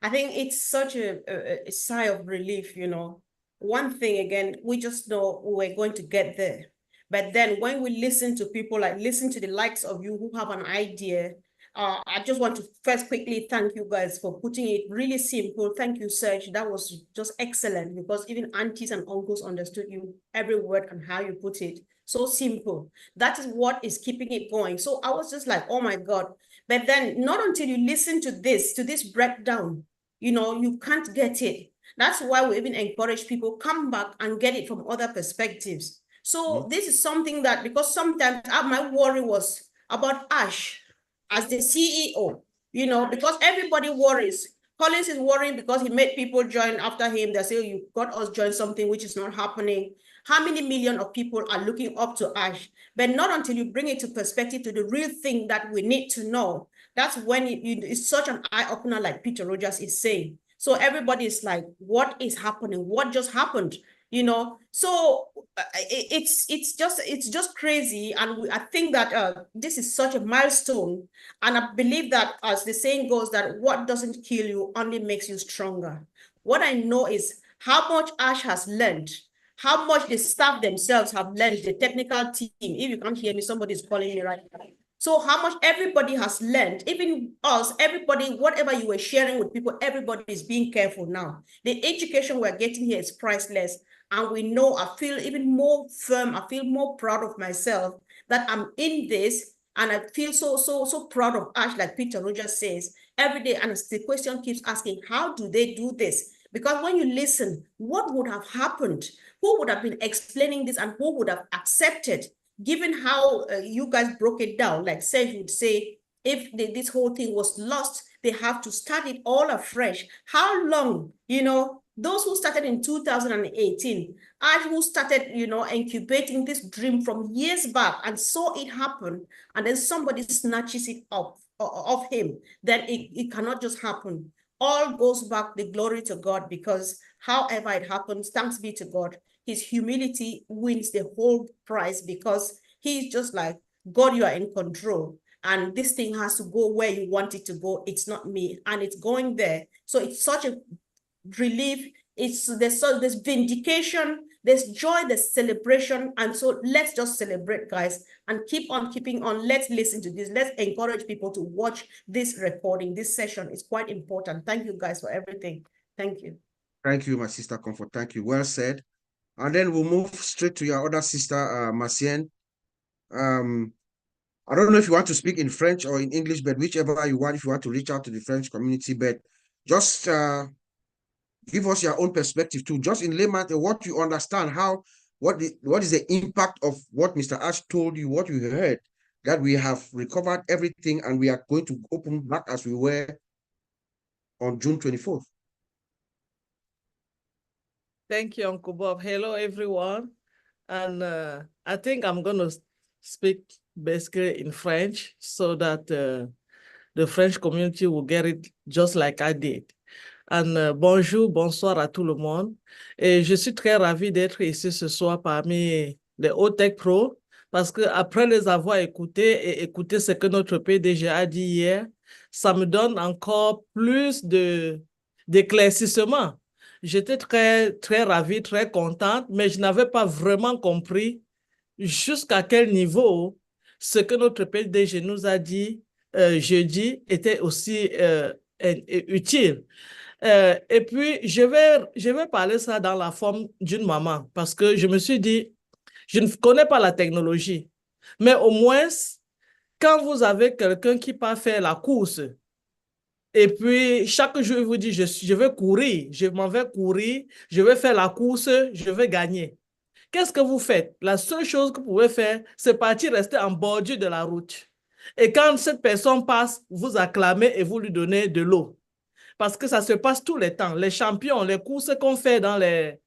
I think it's such a sigh of relief, you know. One thing, again, we just know we're going to get there. But then when we listen to people, like listen to the likes of you who have an idea, I just want to first quickly thank you guys for putting it really simple. Thank you, Serge. That was just excellent, because even aunties and uncles understood you, every word and how you put it. So simple. That is what is keeping it going. So I was just like, oh my God. But then not until you listen to this breakdown, you know, you can't get it. That's why we even encourage people, come back and get it from other perspectives. So this is something that, because sometimes my worry was about Ash as the CEO, you know, because everybody worries. Collins is worrying because he made people join after him. They say, you got us join something which is not happening. How many million of people are looking up to Ash? But not until you bring it to perspective to the real thing that we need to know. That's when it's such an eye-opener, like Peter Rogers is saying. So everybody is like, what is happening? What just happened? You know, so it's just crazy. And I think that this is such a milestone. And I believe that, as the saying goes, that what doesn't kill you only makes you stronger. What I know is how much Ash has learned, how much the staff themselves have learned, the technical team. If you can't hear me, somebody's calling me right now. So how much everybody has learned, even us, everybody, whatever you were sharing with people, everybody is being careful now. The education we're getting here is priceless. And we know, I feel even more firm, I feel more proud of myself that I'm in this. And I feel so proud of Ash, like Peter Rogers says, every day. And the question keeps asking, how do they do this? Because when you listen, what would have happened? Who would have been explaining this, and who would have accepted? Given how you guys broke it down, like Serge would say, if this whole thing was lost, they have to start it all afresh. How long, you know, those who started in 2018, Ash, who started, you know, incubating this dream from years back and saw it happen, and then somebody snatches it up of him, then it cannot just happen. All goes back the glory to God, because however it happens, thanks be to God, his humility wins the whole prize, because he's just like, God, you are in control. And this thing has to go where you want it to go. It's not me. And it's going there. So it's such a relief. There's vindication, there's joy, there's celebration. And so let's just celebrate, guys, and keep on keeping on. Let's listen to this. Let's encourage people to watch this recording. This session is quite important. Thank you, guys, for everything. Thank you. Thank you, my sister Comfort. Thank you. Well said. And then we'll move straight to your other sister, Marcien. I don't know if you want to speak in French or in English, but whichever you want, if you want to reach out to the French community, but just give us your own perspective too, just in layman, what you understand, what is the impact of what Mr. Ash told you, what you heard, that we have recovered everything and we are going to open back as we were on June 24th. Thank you, Uncle Bob. Hello, everyone. And I think I'm going to speak basically in French so that the French community will get it just like I did. And bonjour, bonsoir à tout le monde. Et je suis très ravi d'être ici ce soir parmi les OTECH Pro, parce qu'après les avoir écoutés et écouter ce que notre PDG a dit hier, ça me donne encore plus d'éclaircissement. J'étais très ravie, très contente, mais je n'avais pas vraiment compris jusqu'à quel niveau ce que notre PDG nous a dit jeudi était aussi utile. Et puis, je vais parler ça dans la forme d'une maman, parce que je me suis dit, je ne connais pas la technologie, mais au moins, quand vous avez quelqu'un qui part faire la course, Et puis, chaque jour, il vous dit, je vais courir, je m'en vais courir, je vais faire la course, je vais gagner. Qu'est-ce que vous faites? La seule chose que vous pouvez faire, c'est partir rester en bordure de la route. Et quand cette personne passe, vous acclamez et vous lui donnez de l'eau. Parce que ça se passe tous les temps. Les champions, les courses qu'on fait dans les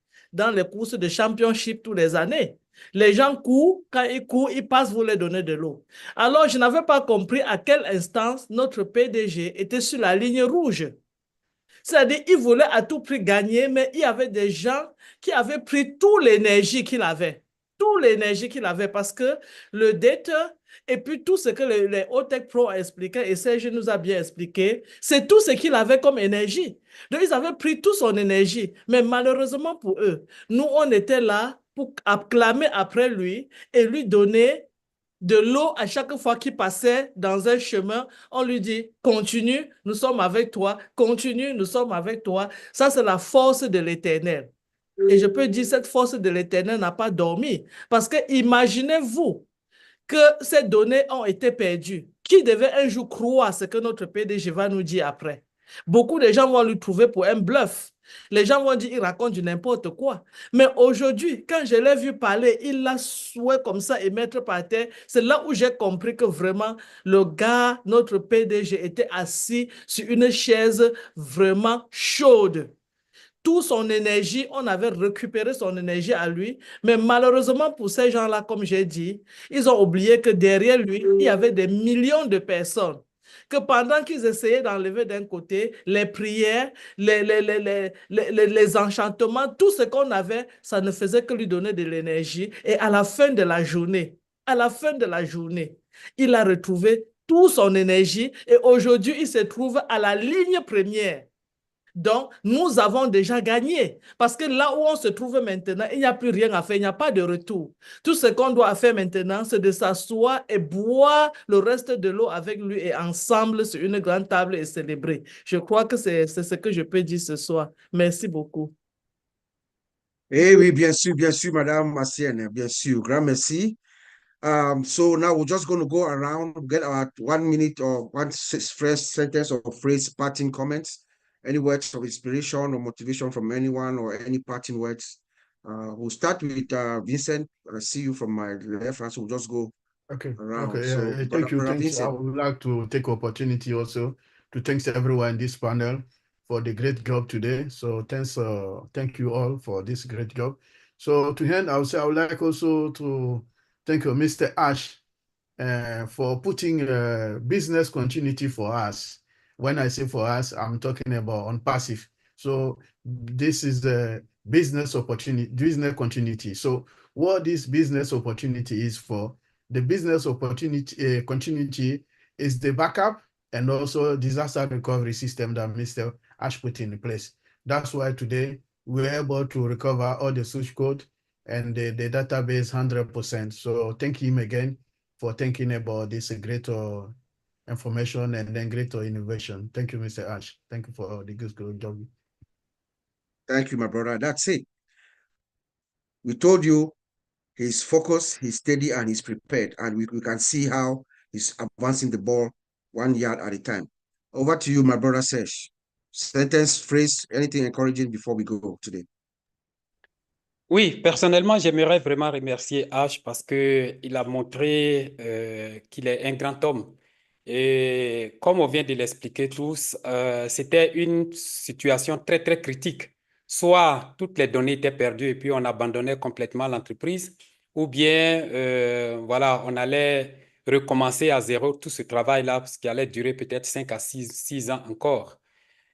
courses de championship tous les années, les gens courent, quand ils courent, ils passent, vous leur donnez de l'eau. Alors, je n'avais pas compris à quelle instance notre PDG était sur la ligne rouge. C'est-à-dire, il voulait à tout prix gagner, mais il y avait des gens qui avaient pris toute l'énergie qu'il avait. Toute l'énergie qu'il avait parce que le dette et puis tout ce que les OTECH Pro a expliqué et Serge nous a bien expliqué, c'est tout ce qu'il avait comme énergie. Donc, ils avaient pris toute son énergie. Mais malheureusement pour eux, nous, on était là pour acclamer après lui et lui donner de l'eau à chaque fois qu'il passait dans un chemin. On lui dit, continue, nous sommes avec toi, continue, nous sommes avec toi. Ça, c'est la force de l'Éternel. Et je peux dire, cette force de l'Éternel n'a pas dormi. Parce que imaginez-vous que ces données ont été perdues. Qui devait un jour croire ce que notre PDG va nous dire après? Beaucoup de gens vont lui trouver pour un bluff. Les gens vont dire, il raconte du n'importe quoi. Mais aujourd'hui, quand je l'ai vu parler, il l'a souhaité comme ça et mettre par terre. C'est là où j'ai compris que vraiment, le gars, notre PDG, était assis sur une chaise vraiment chaude. Toute son énergie, on avait récupéré son énergie à lui. Mais malheureusement pour ces gens-là, comme j'ai dit, ils ont oublié que derrière lui, il y avait des millions de personnes. Que pendant qu'ils essayaient d'enlever d'un côté les prières, les enchantements, tout ce qu'on avait, ça ne faisait que lui donner de l'énergie. Et à la fin de la journée, il a retrouvé toute son énergie et aujourd'hui, il se trouve à la ligne première. Donc, nous avons déjà gagné. Parce que là où on se trouve maintenant, il n'y a plus rien à faire, il n'y a pas de retour. Tout ce qu'on doit faire maintenant, c'est de s'asseoir et boire le reste de l'eau avec lui et ensemble sur une grande table et célébrer. Je crois que c'est ce que je peux dire ce soir. Merci beaucoup. Eh oui, bien sûr, Madame Massienne, bien sûr. Grand merci. So now we're just going to go around, get our 1 minute or one first sentence or phrase parting comments, any words of inspiration or motivation from anyone or any parting words. We'll start with Vincent. I see you from my left hand, so we'll just go around. Okay, So, yeah, thank you. Thanks. Vincent. I would like to take opportunity also to thank everyone in this panel for the great job today. So thank you all for this great job. So to end, I would like also to thank Mr. Ash for putting business continuity for us. When I say for us, I'm talking about on passive. So this is the business opportunity, business continuity. So what this business opportunity is for, the business opportunity continuity is the backup and also disaster recovery system that Mr. Ash put in place. That's why today we're able to recover all the source code and the database 100%. So thank him again for thinking about this greater information and then greater innovation. Thank you, Mr. Ash. Thank you for the good job. Thank you, my brother. That's it. We told you he's focused, he's steady, and he's prepared. And we can see how he's advancing the ball 1 yard at a time. Over to you, my brother Serge. Sentence, phrase, anything encouraging before we go today. Oui, personnellement, j'aimerais vraiment remercier H parce qu'il a montré qu'il est un grand homme. Et comme on vient de l'expliquer tous, c'était une situation très, très critique. Soit toutes les données étaient perdues et puis on abandonnait complètement l'entreprise, ou bien voilà, on allait recommencer à zéro tout ce travail-là, ce qui allait durer peut-être 5 à 6 ans encore.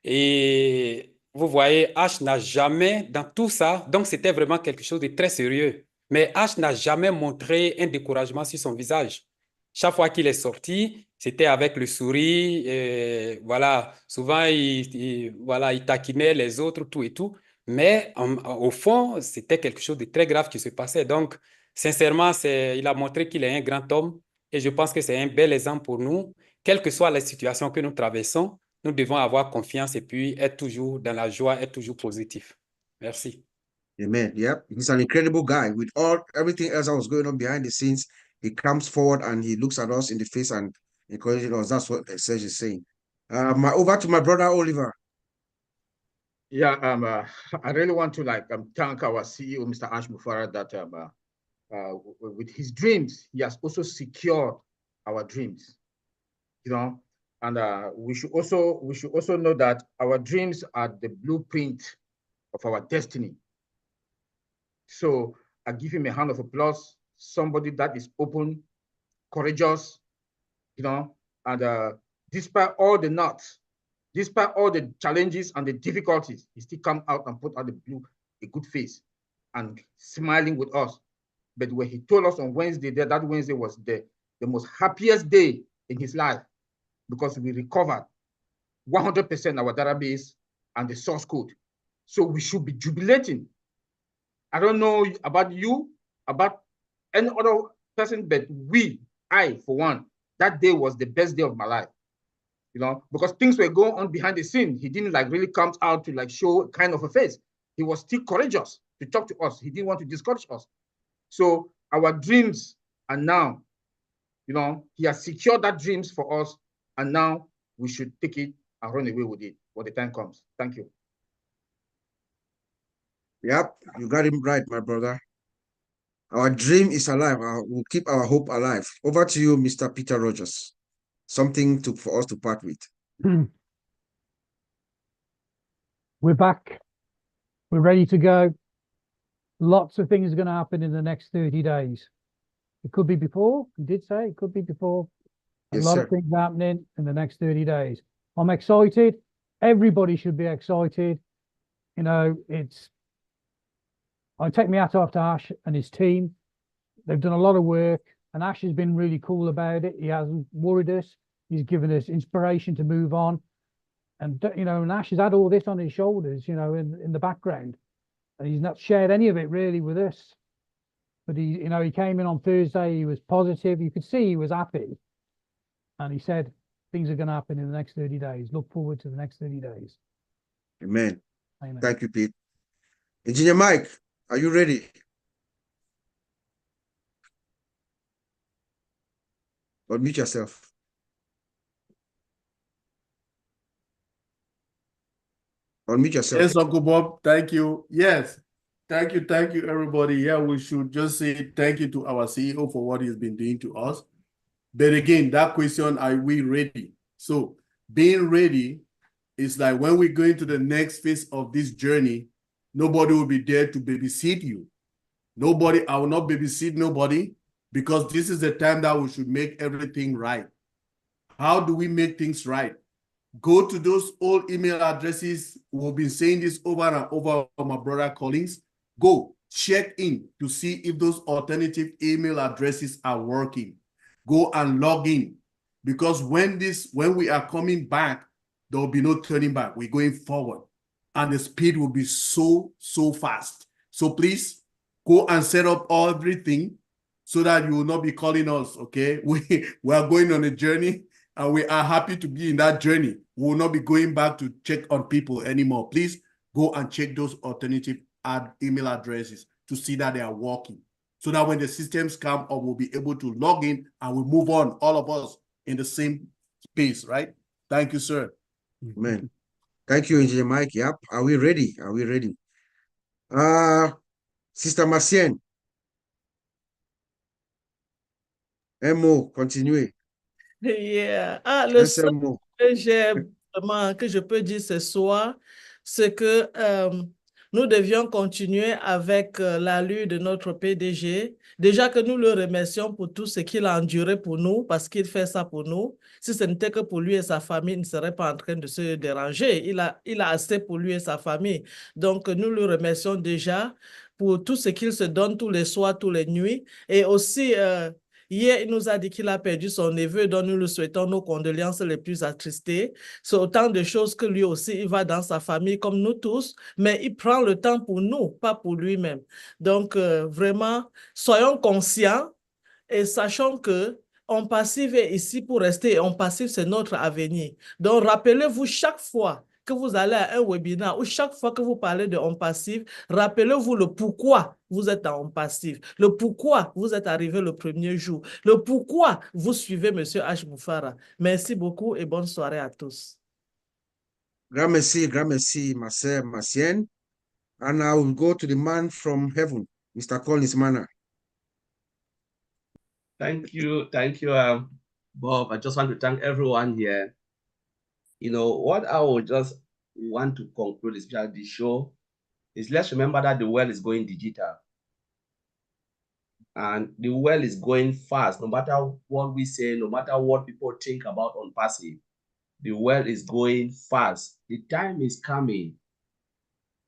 Et vous voyez, H n'a jamais, dans tout ça, donc c'était vraiment quelque chose de très sérieux. Mais H n'a jamais montré un découragement sur son visage. Chaque fois qu'il est sorti, c'était avec le sourire. Et voilà, souvent, voilà, il taquinait les autres, tout et tout. Mais au fond, c'était quelque chose de très grave qui se passait. Donc, sincèrement, il a montré qu'il est un grand homme. Et je pense que c'est un bel exemple pour nous, quelle que soit la situation que nous traversons. Nous devons avoir confiance et puis être toujours dans la joie, être toujours positif. Merci. Amen. Yep. He's an incredible guy. With everything else that was going on behind the scenes, he comes forward and he looks at us in the face and encourages us. That's what Serge is saying. Over to my brother Oliver. Yeah, I really want to thank our CEO, Mr. Ash Mufara, that with his dreams, he has also secured our dreams. You know, and we should also know that our dreams are the blueprint of our destiny. So I give him a hand of applause. Somebody that is open, courageous, you know, and despite all the nuts, despite all the challenges and the difficulties, he still come out and put out a good face and smiling with us. But when he told us on Wednesday, that Wednesday was the most happiest day in his life, because we recovered 100% our database and the source code. So we should be jubilating. I don't know about you, about any other person, but I, for one, that day was the best day of my life. You know, because things were going on behind the scene. He didn't really come out to show kind of a face. He was still courageous to talk to us. He didn't want to discourage us. So our dreams are now, you know, he has secured that dreams for us, and now we should take it and run away with it when the time comes. Thank you. Yep, you got him right, my brother. Our dream is alive. We'll keep our hope alive. Over to you, Mr. Peter Rogers. Something for us to part with. We're back. We're ready to go. Lots of things are going to happen in the next 30 days. It could be before. We did say it could be before. A lot of things happening in the next 30 days. I'm excited. Everybody should be excited. You know, I take my hat off to Ash and his team. They've done a lot of work, and Ash has been really cool about it. He hasn't worried us. He's given us inspiration to move on. And, you know, and Ash has had all this on his shoulders, you know, in the background. And he's not shared any of it really with us. But he came in on Thursday. He was positive. You could see he was happy. And he said, things are going to happen in the next 30 days. Look forward to the next 30 days. Amen. Amen. Thank you, Pete. Engineer Mike, are you ready? Unmute yourself. Unmute yourself. Yes, Uncle Bob. Thank you. Yes. Thank you, everybody. Yeah, we should just say thank you to our CEO for what he's been doing to us. But again, that question, are we ready? So being ready is like when we go into the next phase of this journey, nobody will be there to babysit you. I will not babysit nobody, because this is the time that we should make everything right. How do we make things right? Go to those old email addresses. We've been saying this over and over, my brother Collins. Go check in to see if those alternative email addresses are working. Go and log in, because when we are coming back, there will be no turning back. We're going forward, and the speed will be so fast. So please go and set up everything so that you will not be calling us. Okay, we are going on a journey, and we are happy to be in that journey. We will not be going back to check on people anymore. Please go and check those alternative email addresses to see that they are working, so that when the systems come up, we'll be able to log in and we'll move on, all of us in the same space, right? Thank you, sir. Amen. Thank you, Engineer Mike. Yep. Are we ready? Are we ready? Sister Massienne. MO, continuez. Yeah. Le seul que je peux dire ce soir, c'est que nous devions continuer avec l'allure de notre PDG. Déjà que nous le remercions pour tout ce qu'il a enduré pour nous, parce qu'il fait ça pour nous. Si ce n'était que pour lui et sa famille, il ne serait pas en train de se déranger. Il a assez pour lui et sa famille. Donc, nous le remercions déjà pour tout ce qu'il se donne tous les soirs, toutes les nuits. Et aussi, hier, il nous a dit qu'il a perdu son neveu, dont nous lui souhaitons nos condoléances les plus attristées. C'est autant de choses que lui aussi, il va dans sa famille comme nous tous, mais il prend le temps pour nous, pas pour lui-même. Donc, vraiment, soyons conscients et sachons que On Passive est ici pour rester. On Passive, c'est notre avenir. Donc, rappelez-vous chaque fois que vous allez à un webinaire ou chaque fois que vous parlez de On Passive, rappelez-vous le pourquoi vous êtes en On Passive, le pourquoi vous êtes arrivé le premier jour, le pourquoi vous suivez M. H. Moufara. Merci beaucoup et bonne soirée à tous. Grand merci, Marcel, Macien. And I will go to the man from heaven, Mr. Collins Manner. Thank you, Bob. I just want to thank everyone here. You know, what I would just want to conclude, especially the show, is let's remember that the world is going digital. And the world is going fast. No matter what we say, no matter what people think about on passive, the world is going fast. The time is coming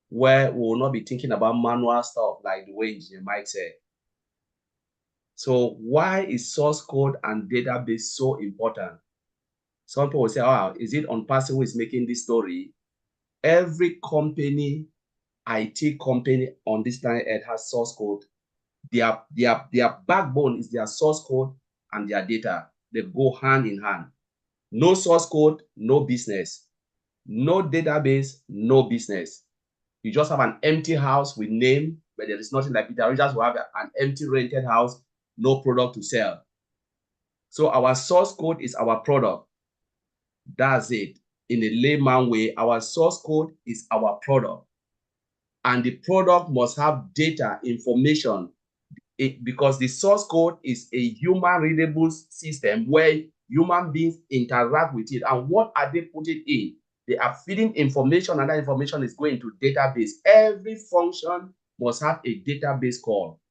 where we will not be thinking about manual stuff like the way Engineer Mike said. So why is source code and database so important? Some people will say, oh, is it on passive who is making this story? Every company, IT company on this planet Earth has source code. Their backbone is their source code and their data. They go hand in hand. No source code, no business. No database, no business. You just have an empty house with name, but there is nothing like Peter Richards will have an empty rented house, no product to sell. So our source code is our product. That's it. In a layman way, our source code is our product. And the product must have data, information, because the source code is a human readable system where human beings interact with it. And what are they putting in? They are feeding information, and that information is going to database. Every function must have a database call.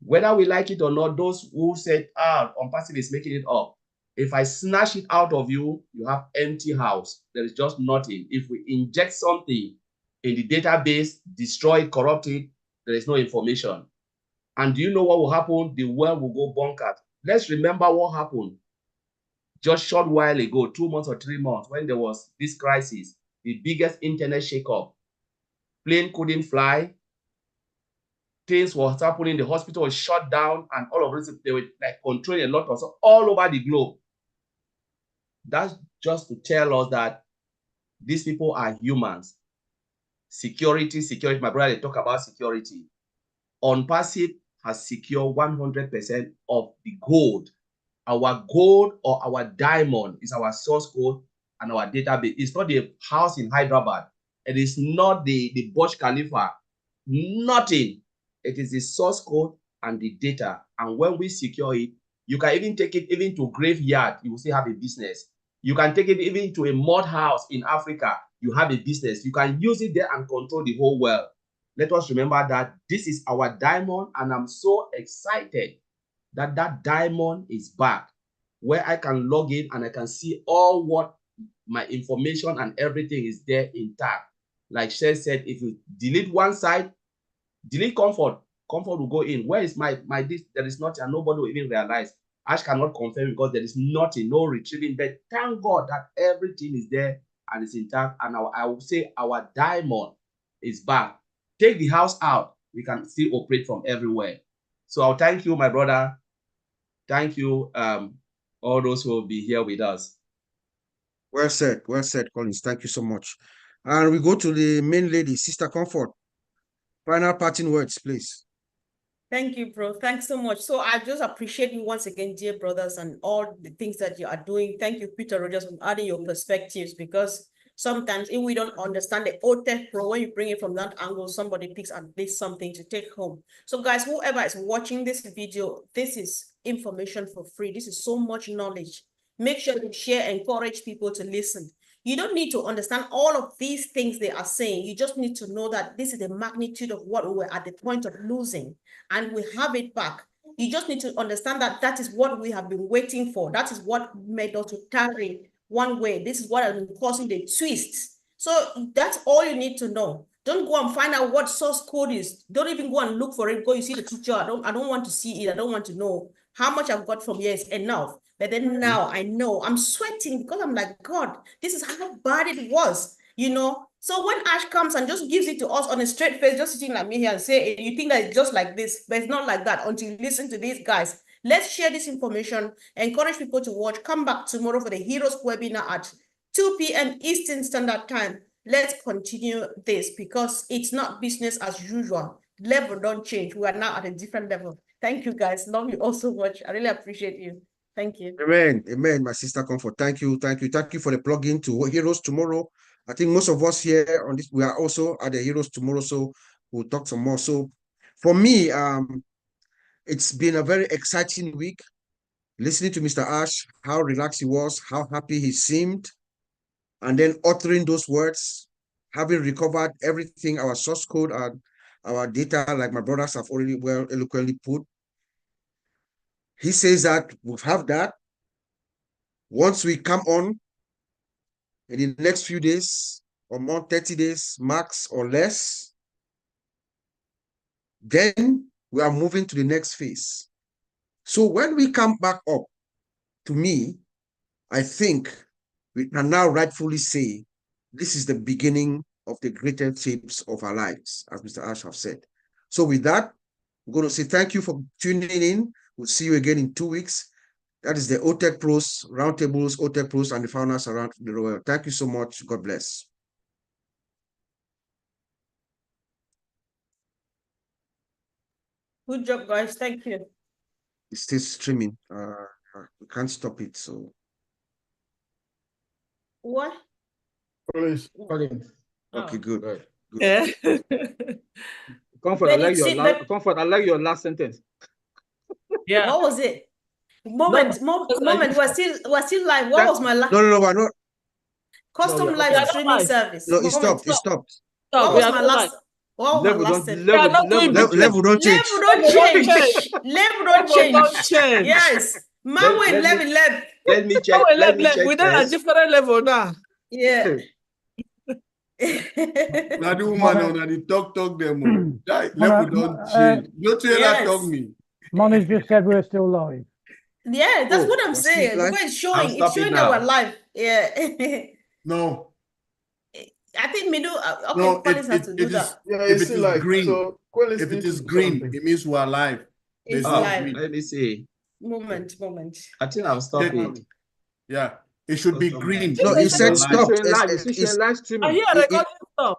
Whether we like it or not, those who said, on passive is making it up. If I snatch it out of you, you have empty house. There is just nothing. If we inject something in the database, destroy it, corrupt it, there is no information. And do you know what will happen? The world will go bonkers. Let's remember what happened just short while ago, 2 months or 3 months, when there was this crisis, the biggest internet shakeup. Plane couldn't fly. Things were happening. The hospital was shut down, and all of this, they were like controlling a lot of stuff all over the globe. That's just to tell us that these people are humans. Security. My brother, they talk about security. On passive has secured 100% of the gold. Our gold or our diamond is our source code and our database. It's not the house in Hyderabad. It is not the Burj Khalifa. Nothing. It is the source code and the data. And when we secure it, you can even take it even to graveyard. You will still have a business. You can take it even to a mud house in Africa. You have a business. You can use it there and control the whole world. Let us remember that this is our diamond, and I'm so excited that that diamond is back, where I can log in and I can see all what my information and everything is there intact. Like Shay said, if you delete one side, delete comfort will go in. Where is my this? There is nothing, and nobody will even realize. Ash cannot confirm because there is nothing, no retrieving. But thank God that everything is there and it's intact. And I will say our diamond is back. Take the house out, we can still operate from everywhere. So I'll thank you, my brother. Thank you, all those who will be here with us. Well said, Collins. Thank you so much. And we go to the main lady, Sister Comfort. Final parting words, please. Thank you, bro. Thanks so much. So I just appreciate you once again, dear brothers, and all the things that you are doing. Thank you, Peter Rogers, for adding your perspectives, because sometimes if we don't understand the OTECH Pro, when you bring it from that angle, somebody picks at least something to take home. So guys, whoever is watching this video, this is information for free. This is so much knowledge. Make sure to share, encourage people to listen. You don't need to understand all of these things they are saying. You just need to know that this is the magnitude of what we were at the point of losing, and we have it back. You just need to understand that that is what we have been waiting for. That is what made us to carry one way. This is what has been causing the twists. So that's all you need to know. Don't go and find out what source code is. Don't even go and look for it. Go, you see the teacher. I don't want to see it. I don't want to know. How much I've got from here is enough. But then now I know I'm sweating because I'm like, God, this is how bad it was, you know? So when Ash comes and just gives it to us on a straight face, just sitting like me here and say, you think that it's just like this, but it's not like that until you listen to these guys. Let's share this information, encourage people to watch. Come back tomorrow for the Heroes webinar at 2 p.m. Eastern Standard Time. Let's continue this because it's not business as usual. Level don't change. We are now at a different level. Thank you, guys. Love you all so much. I really appreciate you. Thank you. Amen. Amen, my sister Comfort. Thank you. Thank you. Thank you for the plug-in to Heroes Tomorrow. I think most of us here on this, we are also at the Heroes Tomorrow, so we'll talk some more. So for me, it's been a very exciting week. Listening to Mr. Ash, how relaxed he was, how happy he seemed, and then uttering those words, having recovered everything, our source code and our data, like my brothers have already well eloquently put. He says that we have that. Once we come on in the next few days or more, 30 days max or less, then we are moving to the next phase. So when we come back up, to me, I think we can now rightfully say this is the beginning of the greatest shapes of our lives, as Mr. Ash have said. So with that, I'm going to say thank you for tuning in. We'll see you again in 2 weeks. That is the OTECH Pros, Roundtables, OTECH Pros, and the founders around the world. Thank you so much. God bless. Good job, guys. Thank you. It's still streaming. We can't stop it. So What? Please. okay, good. Good. Yeah. Comfort, But it's it, but Comfort, I like your last sentence. Yeah. what was it? Moment, moment. We're still live. What was my last? No, we're not. Custom No, live okay. streaming service. No, it Moment. stopped. It stopped. What was my last? What was my Level last don't sentence? Level don't change. Level don't change. Level don't change. change. Yes. Man with level. Let me check. Let me check. We're at a different level now. Yeah. Now the woman on the talk them. That level don't change. You tell Yes. talk me. Moniz just said we're still live. Yeah, that's Oh, what I'm we're still saying. live? Because it's I'm showing stopping that now. we're live. Yeah. No. I think Mido, okay, No, Collins has to do it that. is, yeah, if it's it is like green, so. if it is green, it means we are live. It's Oh, live. let me see. Moment. I think I'll stop Check it. Yeah, it should be green. No, he said Live. stopped. Live streaming. I hear recording stuff.